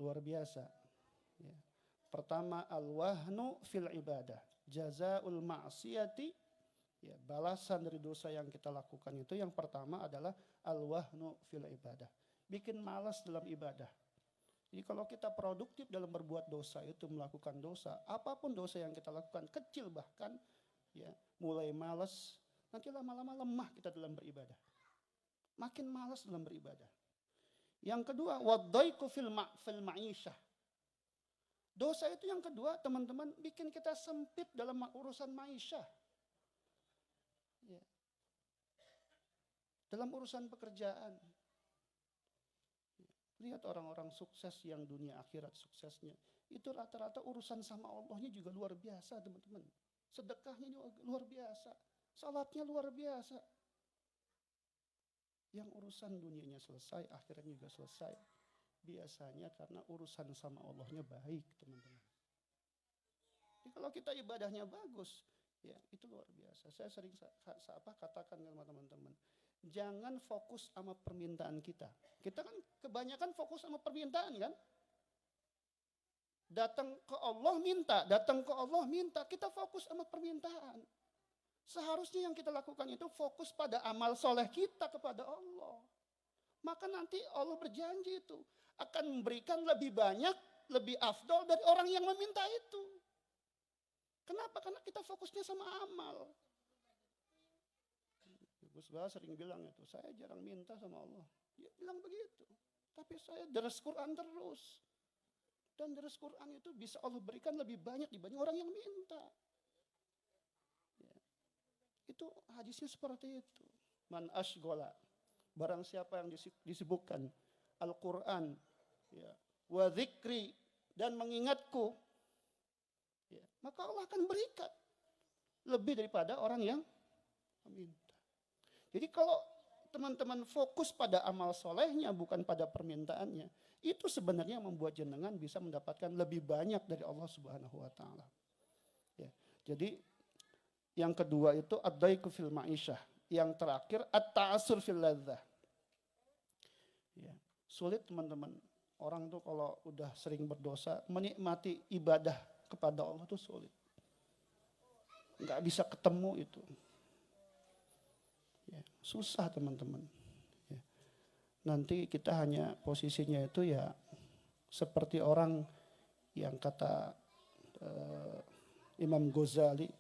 luar biasa. Ya. Pertama al-wahnu fil ibadah, jazaul ma'siyati. Ya, balasan dari dosa yang kita lakukan itu yang pertama adalah al-wahnu fil ibadah. Bikin malas dalam ibadah. Jadi kalau kita produktif dalam berbuat dosa itu melakukan dosa, apapun dosa yang kita lakukan, kecil bahkan, ya mulai malas, nanti lama-lama lemah kita dalam beribadah. Makin malas dalam beribadah. Yang kedua, waddaiku fil ma'isyah. Dosa itu yang kedua, teman-teman, bikin kita sempit dalam urusan ma'isyah. Ya. Dalam urusan pekerjaan, lihat orang-orang sukses yang dunia akhirat suksesnya, itu rata-rata urusan sama Allahnya juga luar biasa teman-teman. Sedekahnya juga luar biasa, salatnya luar biasa. Yang urusan dunianya selesai, akhiratnya juga selesai. Biasanya karena urusan sama Allahnya baik teman-teman. Jadi kalau kita ibadahnya bagus, ya, itu luar biasa. Saya sering katakan sama teman-teman, jangan fokus sama permintaan kita. Kita kan kebanyakan fokus sama permintaan kan? Datang ke Allah minta, datang ke Allah minta. Kita fokus sama permintaan. Seharusnya yang kita lakukan itu fokus pada amal soleh kita kepada Allah. Maka nanti Allah berjanji itu akan memberikan lebih banyak, lebih afdol dari orang yang meminta itu. Kenapa? Karena kita fokusnya sama amal. Gus Bah sering bilang itu, saya jarang minta sama Allah. Dia bilang begitu. Tapi saya deres Quran terus. Dan deres Quran itu bisa Allah berikan lebih banyak dibanding orang yang minta. Ya. Itu hadisnya seperti itu. Man ashgola. Barang siapa yang disibukkan Al-Quran, ya, wa dzikri, dan mengingatku, ya, maka Allah akan berikan lebih daripada orang yang meminta. Jadi kalau teman-teman fokus pada amal solehnya bukan pada permintaannya, itu sebenarnya membuat jenengan bisa mendapatkan lebih banyak dari Allah Subhanahu wa taala. Ya. Jadi yang kedua itu ad-daiku fil ma'isyah, yang terakhir at-ta'assur fil ladzah. Ya. Sulit teman-teman. Orang tuh kalau udah sering berdosa, menikmati ibadah kepada Allah tuh sulit. Nggak bisa ketemu itu. Ya, susah teman-teman. Ya. Nanti kita hanya posisinya itu ya seperti orang yang kata Imam Ghazali,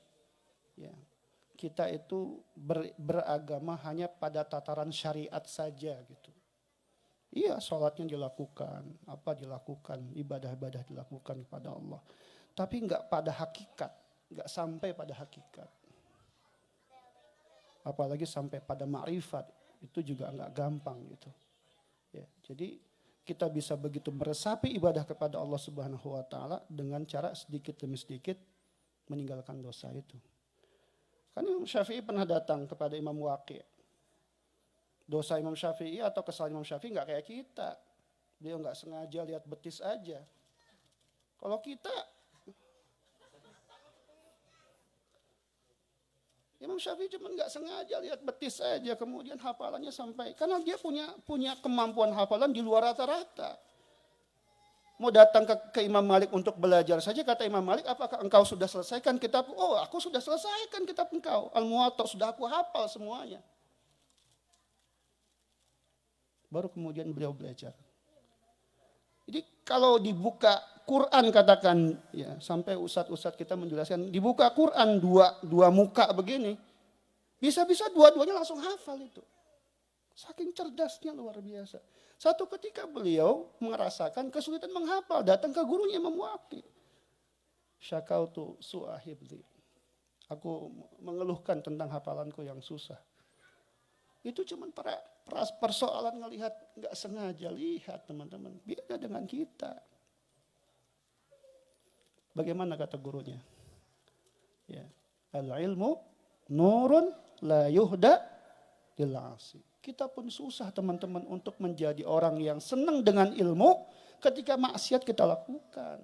ya, kita itu beragama hanya pada tataran syariat saja gitu. Iya, sholatnya dilakukan, apa dilakukan, ibadah-ibadah dilakukan kepada Allah. Tapi nggak pada hakikat, nggak sampai pada hakikat. Apalagi sampai pada ma'rifat, itu juga nggak gampang gitu. Ya, jadi kita bisa begitu meresapi ibadah kepada Allah Subhanahu wa taala dengan cara sedikit demi sedikit meninggalkan dosa itu. Kan Imam Syafi'i pernah datang kepada Imam Waqi'. Dosa Imam Syafi'i atau kesalahan Imam Syafi'i nggak kayak kita. Dia nggak sengaja lihat betis aja. Kalau kita, Imam Syafi'i cuma nggak sengaja lihat betis aja, kemudian hafalannya sampai, karena dia punya kemampuan hafalan di luar rata-rata. Mau datang ke Imam Malik untuk belajar saja, kata Imam Malik, apakah engkau sudah selesaikan kitab? Oh, aku sudah selesaikan kitab engkau. Al-Muwatta sudah aku hafal semuanya. Baru kemudian beliau belajar. Jadi kalau dibuka Quran katakan, ya sampai ustadz-ustadz kita menjelaskan, dibuka Quran dua muka begini, bisa-bisa dua-duanya langsung hafal itu. Saking cerdasnya luar biasa. Satu ketika beliau merasakan kesulitan menghafal, datang ke gurunya Imam Waqi'. Syakautu su'ahibli. Aku mengeluhkan tentang hafalanku yang susah. Itu cuma persoalan ngelihat, nggak sengaja lihat teman-teman. Beda dengan kita. Bagaimana kata gurunya? Ya, al-ilmu nurun la yuhda lil 'asi. Kita pun susah teman-teman untuk menjadi orang yang senang dengan ilmu ketika maksiat kita lakukan.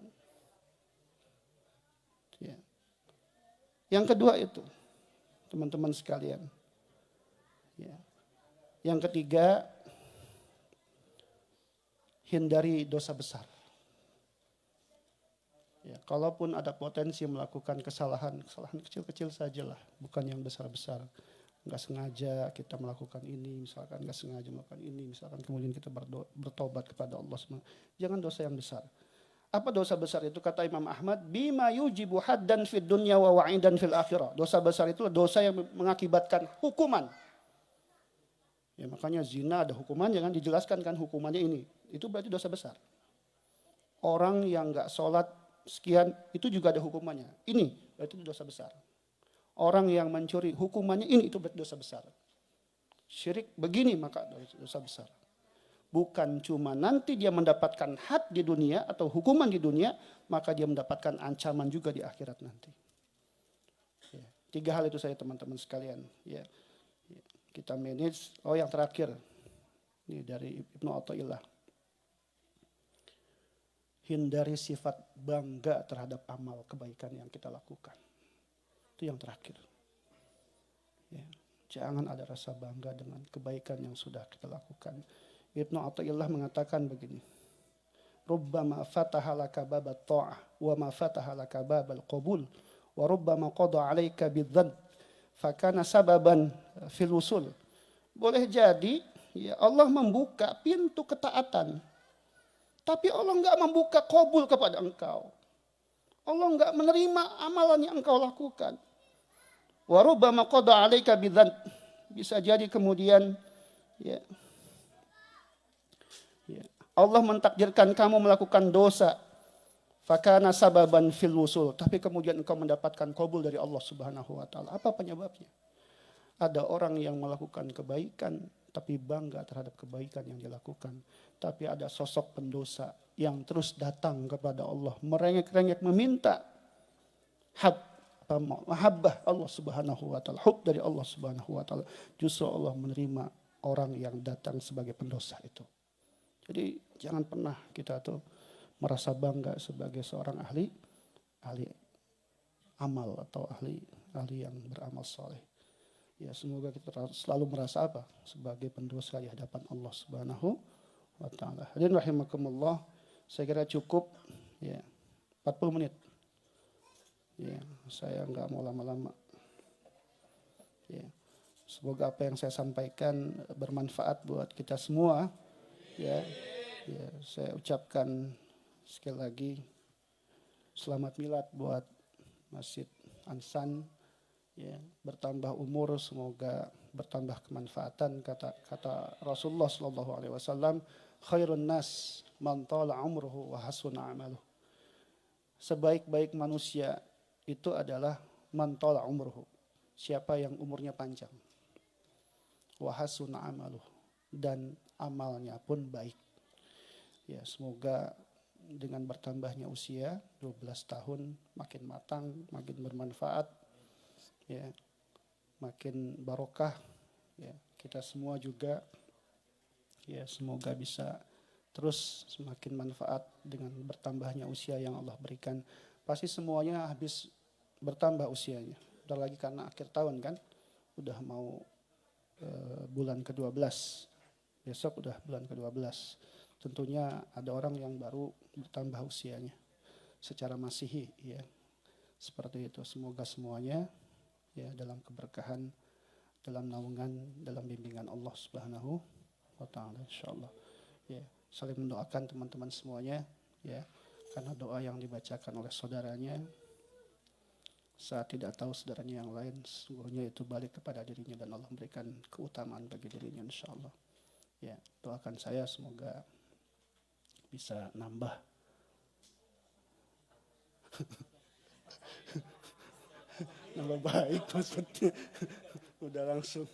Ya. Yang kedua itu, teman-teman sekalian. Ya. Yang ketiga, hindari dosa besar. Ya, kalaupun ada potensi melakukan kesalahan kecil-kecil sajalah, bukan yang besar-besar. Nggak sengaja kita melakukan ini, misalkan nggak sengaja melakukan ini, misalkan kemudian kita bertobat kepada Allah SWT. Jangan dosa yang besar. Apa dosa besar itu? Kata Imam Ahmad, bima yujibu haddan fid dunya wa wa'idan fil akhirah. Dosa besar itu dosa yang mengakibatkan hukuman. Ya, makanya zina ada hukumannya kan, dijelaskan kan hukumannya ini. Itu berarti dosa besar. Orang yang nggak sholat sekian, itu juga ada hukumannya. Ini berarti dosa besar. Orang yang mencuri, hukumannya ini, itu berarti dosa besar. Syirik begini, maka dosa besar. Bukan cuma nanti dia mendapatkan had di dunia atau hukuman di dunia, maka dia mendapatkan ancaman juga di akhirat nanti. Ya, 3 hal itu saya teman-teman sekalian. Ya. Kita manage. Oh, yang terakhir, ini dari Ibnu Athaillah. Hindari sifat bangga terhadap amal kebaikan yang kita lakukan. Itu yang terakhir. Ya, jangan ada rasa bangga dengan kebaikan yang sudah kita lakukan. Ibnu Athaillah mengatakan begini. Rubbama fataha laka babat ta'ah wa ma fataha laka babal qabul wa rubbama qada 'alaika bidzanb fakana sababan fil usul. Boleh jadi ya Allah membuka pintu ketaatan. Tapi Allah enggak membuka qabul kepada engkau. Allah enggak menerima amalan yang engkau lakukan. Wa rubbama qada 'alaika bidzanb. Bisa jadi kemudian ya Allah mentakdirkan kamu melakukan dosa. Fakana sababan fil wusul. Tapi kemudian engkau mendapatkan qabul dari Allah Subhanahu wa taala. Apa penyebabnya? Ada orang yang melakukan kebaikan tapi bangga terhadap kebaikan yang dilakukan. Tapi ada sosok pendosa yang terus datang kepada Allah, merengek-rengek meminta hak mahabbah Allah Subhanahu wa taala, hub dari Allah Subhanahu wa taala, justru Allah menerima orang yang datang sebagai pendosa itu. Jadi jangan pernah kita tuh merasa bangga sebagai seorang ahli amal atau ahli yang beramal soleh. Ya, semoga kita selalu merasa apa? Sebagai pendosa di hadapan Allah Subhanahu wa taala. Hadirin rahimakumullah, saya kira cukup ya 40 menit. Ya, saya enggak mau lama-lama. Ya. Semoga apa yang saya sampaikan bermanfaat buat kita semua. Ya. Ya, saya ucapkan sekali lagi selamat milad buat Masjid Ansan. Ya, bertambah umur, semoga bertambah kemanfaatan. Kata Rasulullah SAW, khairun nas man tala umruhu wa hasuna amaluh. Sebaik-baik manusia itu adalah man tala umruhu, siapa yang umurnya panjang, wa hasuna amaluh, dan amalnya pun baik. Ya, semoga dengan bertambahnya usia 12 tahun makin matang, makin bermanfaat, ya, makin barokah, ya, kita semua juga, ya, semoga bisa terus semakin manfaat dengan bertambahnya usia yang Allah berikan. Pasti semuanya habis bertambah usianya. Udah lagi karena akhir tahun kan, udah mau bulan ke-12, besok udah bulan ke-12. Tentunya ada orang yang baru bertambah usianya secara masihi, ya, seperti itu. Semoga semuanya ya dalam keberkahan, dalam naungan, dalam bimbingan Allah Subhanahu wa taala insyaallah. Ya, saling mendoakan teman-teman semuanya, ya, karena doa yang dibacakan oleh saudaranya saat tidak tahu saudaranya yang lain, sesungguhnya itu balik kepada dirinya dan Allah memberikan keutamaan bagi dirinya insyaallah. Ya, doakan saya semoga bisa nambah nambah baik maksudnya. Udah langsung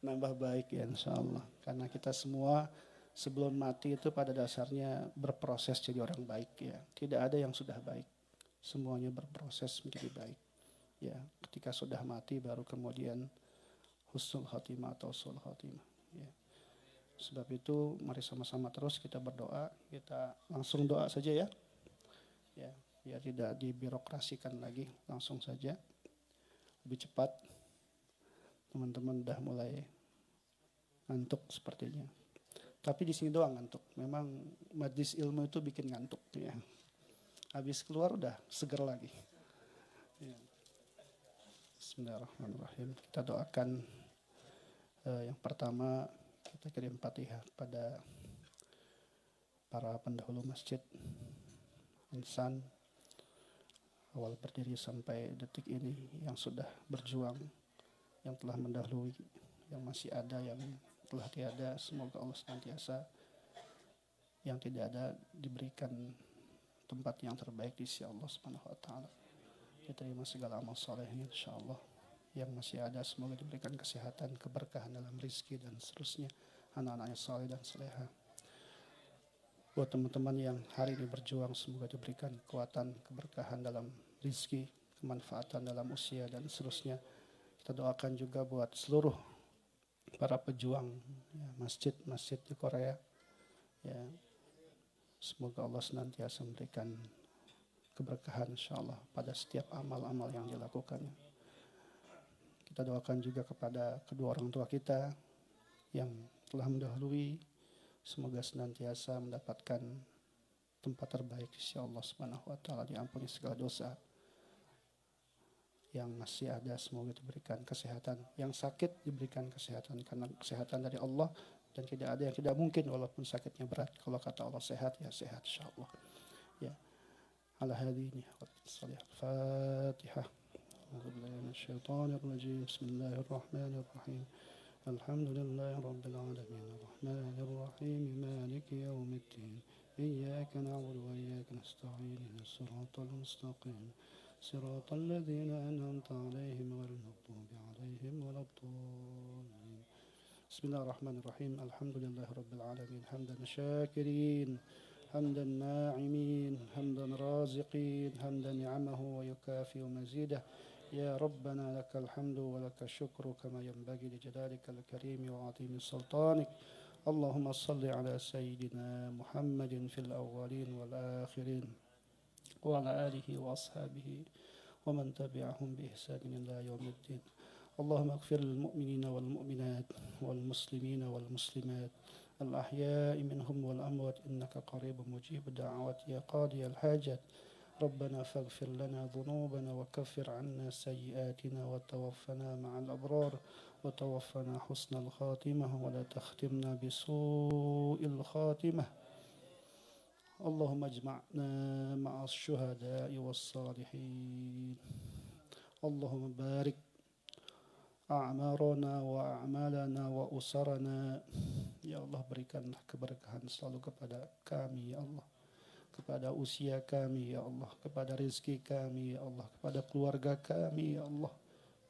nambah baik ya insyaallah. Karena kita semua sebelum mati itu pada dasarnya berproses jadi orang baik ya. Tidak ada yang sudah baik. Semuanya berproses menjadi baik. Ya, ketika sudah mati baru kemudian husnul khotimah atau sul khotimah. Ya. Sebab itu mari sama-sama terus kita berdoa. Kita langsung doa saja ya. Ya, biar tidak dibirokrasikan lagi, langsung saja. Lebih cepat. Teman-teman udah mulai ngantuk sepertinya. Tapi di sini doang ngantuk. Memang majlis ilmu itu bikin ngantuk ya. Habis keluar udah seger lagi. Ya. Bismillahirrahmanirrahim. Kita doakan yang pertama kita kirim Fatihah pada para pendahulu Masjid Ansan awal berdiri sampai detik ini, yang sudah berjuang, yang telah mendahului, yang masih ada, yang telah tiada. Semoga Allah senantiasa yang tidak ada diberikan tempat yang terbaik di sisi Allah Subhanahu wa taala. Diterima segala amal salehnya insyaallah. Yang masih ada semoga diberikan kesehatan, keberkahan dalam rezeki dan seterusnya, anak-anaknya saleh dan saleha. Buat teman-teman yang hari ini berjuang, semoga diberikan kekuatan, keberkahan dalam rezeki, kemanfaatan dalam usia dan seterusnya. Kita doakan juga buat seluruh para pejuang ya, masjid-masjid di Korea. Ya, semoga Allah senantiasa memberikan keberkahan insyaallah pada setiap amal-amal yang dilakukannya. Kita doakan juga kepada kedua orang tua kita yang telah mendahului. Semoga senantiasa mendapatkan tempat terbaik di sisi Allah Subhanahu wa taala, diampuni segala dosa. Yang masih ada semoga diberikan kesehatan, yang sakit diberikan kesehatan karena kesehatan dari Allah dan tidak ada yang tidak mungkin walaupun sakitnya berat. Kalau kata Allah sehat ya sehat insyaallah. Ya. Ala hadhihi Al-Fatihah. Bismillahirrahmanirrahim. الحمد لله رب العالمين الرحمن الرحيم مالك يوم الدين إياك نعبد وإياك نستعين الصراط المستقيم صراط الذين أنعمت عليهم غير المغضوب عليهم ولا الضالين بسم الله الرحمن الرحيم الحمد لله رب العالمين حمدا شاكرين حمد الناعمين حمد الرازقين حمد نعمه ويكافئ مزيده يا ربنا لك الحمد ولك الشكر كما ينبغي لجلالك الكريم وعظيم سلطانك اللهم صل على سيدنا محمد في الأولين والآخرين وعلى آله وأصحابه ومن تبعهم بإحسان إلى يوم الدين اللهم اغفر للمؤمنين والمؤمنات والمسلمين والمسلمات الأحياء منهم والأموات إنك قريب مجيب الدعوات يا قاضي الحاجات ربنا فاغفر لنا ذنوبنا وكفر عنا سيئاتنا وتوفنا مع الأبرار وتوفنا حسن الخاتمة ولا تختمنا بسوء الخاتمة اللهم اجمعنا مع الشهداء والصالحين اللهم بارك أعمارنا وأعمالنا وأسرنا ya Allah berikanlah keberkahan selalu kepada kami ya Allah kepada usia kami ya Allah kepada rezeki kami ya Allah kepada keluarga kami ya Allah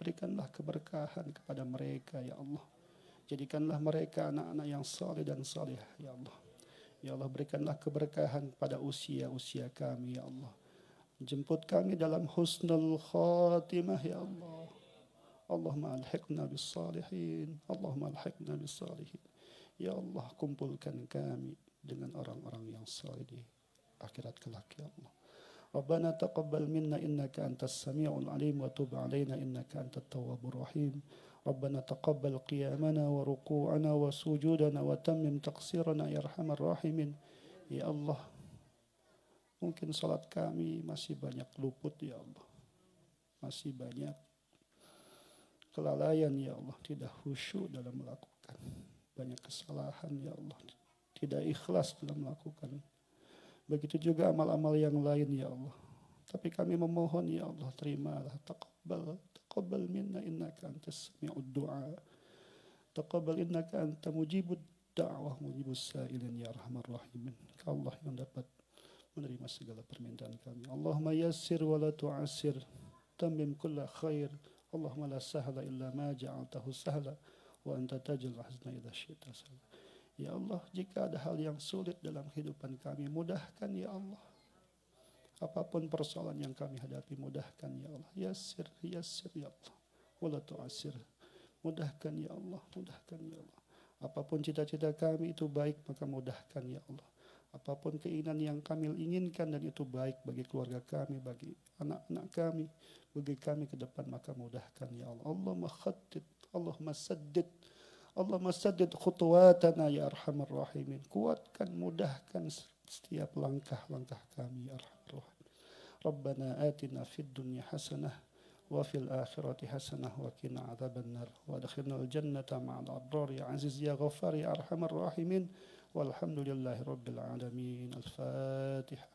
berikanlah keberkahan kepada mereka ya Allah jadikanlah mereka anak-anak yang saleh dan salihah ya Allah ya Allah berikanlah keberkahan pada usia-usia kami ya Allah jemput kami dalam husnul khatimah ya Allah Allahumma alhiqna bis salihin Allahumma alhiqna bis salihin ya Allah kumpulkan kami dengan orang-orang yang saleh di akhirat kelak ya Allah Rabbana taqabbal minna innaka antas sami'ul alim wa tub alaina innaka antat tawwabur rahim Rabbana taqabbal qiyamana wa ruku'ana wa sujudana wa tammim taqsirana ya arhamar rahimin ya Allah mungkin salat kami masih banyak luput ya Allah masih banyak kelalaian ya Allah tidak khusyuk dalam melakukan banyak kesalahan ya Allah tidak ikhlas dalam melakukan begitu juga amal-amal yang lain ya Allah tapi kami memohon ya Allah terimalah taqabbal minna innaka antas sami'ud du'a taqabbal innaka anta mujibud da'wah mujibus sa'ilin ya arhamar rahimin Allah yang dapat menerima segala permintaan kami Allahumma yassir wa la tu'assir tammim kulla khair Allahumma la sahla illa ma ja'altahu sahla wa anta taj'al hazna idza syi'ta sahla. Ya Allah, jika ada hal yang sulit dalam kehidupan kami, mudahkan ya Allah. Apapun persoalan yang kami hadapi, mudahkan ya Allah. Yassir ya Allah. Wala tu'assir. Mudahkan ya Allah, mudahkan ya Allah. Apapun cita-cita kami itu baik, maka mudahkan ya Allah. Apapun keinginan yang kami inginkan dan itu baik bagi keluarga kami, bagi anak-anak kami, bagi kami ke depan, maka mudahkan ya Allah. Allahumma khattid, Allahumma saddid khutuwatana ya arhamar rahimin. Kuatkan, mudahkan setiap langkah-langkah kami ya arhamar rahimin. Rabbana atina fid dunya hasanah wa fil akhirati hasanah wa qina adzaban nar wa adkhilnal jannata ma'al abrar ya aziz ya ghaffar ya arhamar rahimin. Walhamdulillahi rabbil alamin. Al-Fatihah.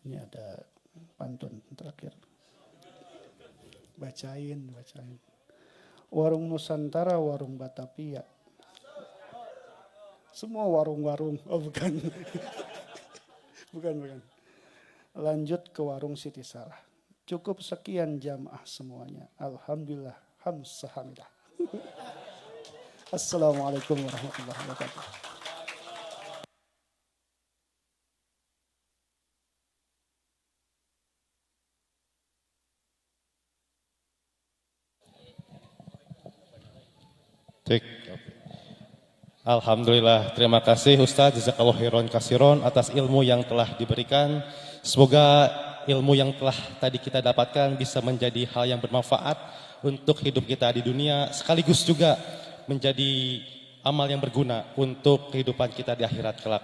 Ini ada pantun terakhir. Bacain. Warung Nusantara, warung Batavia. Semua warung-warung. Oh bukan. bukan. Lanjut ke warung Siti Sarah. Cukup sekian jamaah semuanya. Alhamdulillah. Hamsahamidah. Assalamualaikum warahmatullahi wabarakatuh. Cek. Alhamdulillah, terima kasih Ustaz Jazakallahu khairan katsiran atas ilmu yang telah diberikan. Semoga ilmu yang telah tadi kita dapatkan bisa menjadi hal yang bermanfaat untuk hidup kita di dunia, sekaligus juga menjadi amal yang berguna untuk kehidupan kita di akhirat kelak.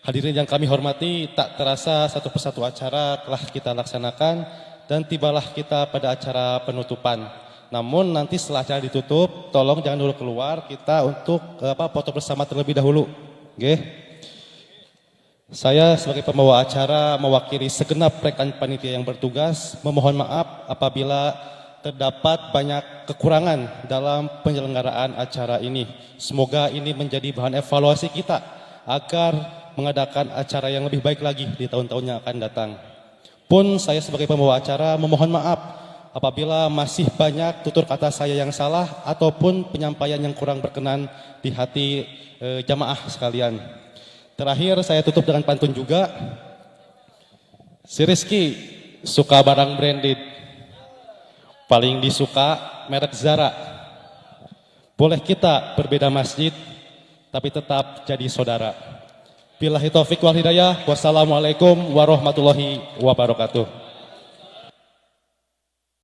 Hadirin yang kami hormati, tak terasa satu persatu acara telah kita laksanakan dan tibalah kita pada acara penutupan. Namun nanti setelah acara ditutup, tolong jangan dulu keluar, kita untuk foto bersama terlebih dahulu. Oke. Saya sebagai pembawa acara mewakili segenap rekan panitia yang bertugas memohon maaf apabila terdapat banyak kekurangan dalam penyelenggaraan acara ini. Semoga ini menjadi bahan evaluasi kita agar mengadakan acara yang lebih baik lagi di tahun-tahun yang akan datang. Pun saya sebagai pembawa acara memohon maaf apabila masih banyak tutur kata saya yang salah ataupun penyampaian yang kurang berkenan di hati jamaah sekalian. Terakhir saya tutup dengan pantun juga. Si Rizky suka barang branded, paling disuka merek Zara. Boleh kita berbeda masjid, tapi tetap jadi saudara. Billahi taufik wal hidayah. Wassalamualaikum warahmatullahi wabarakatuh.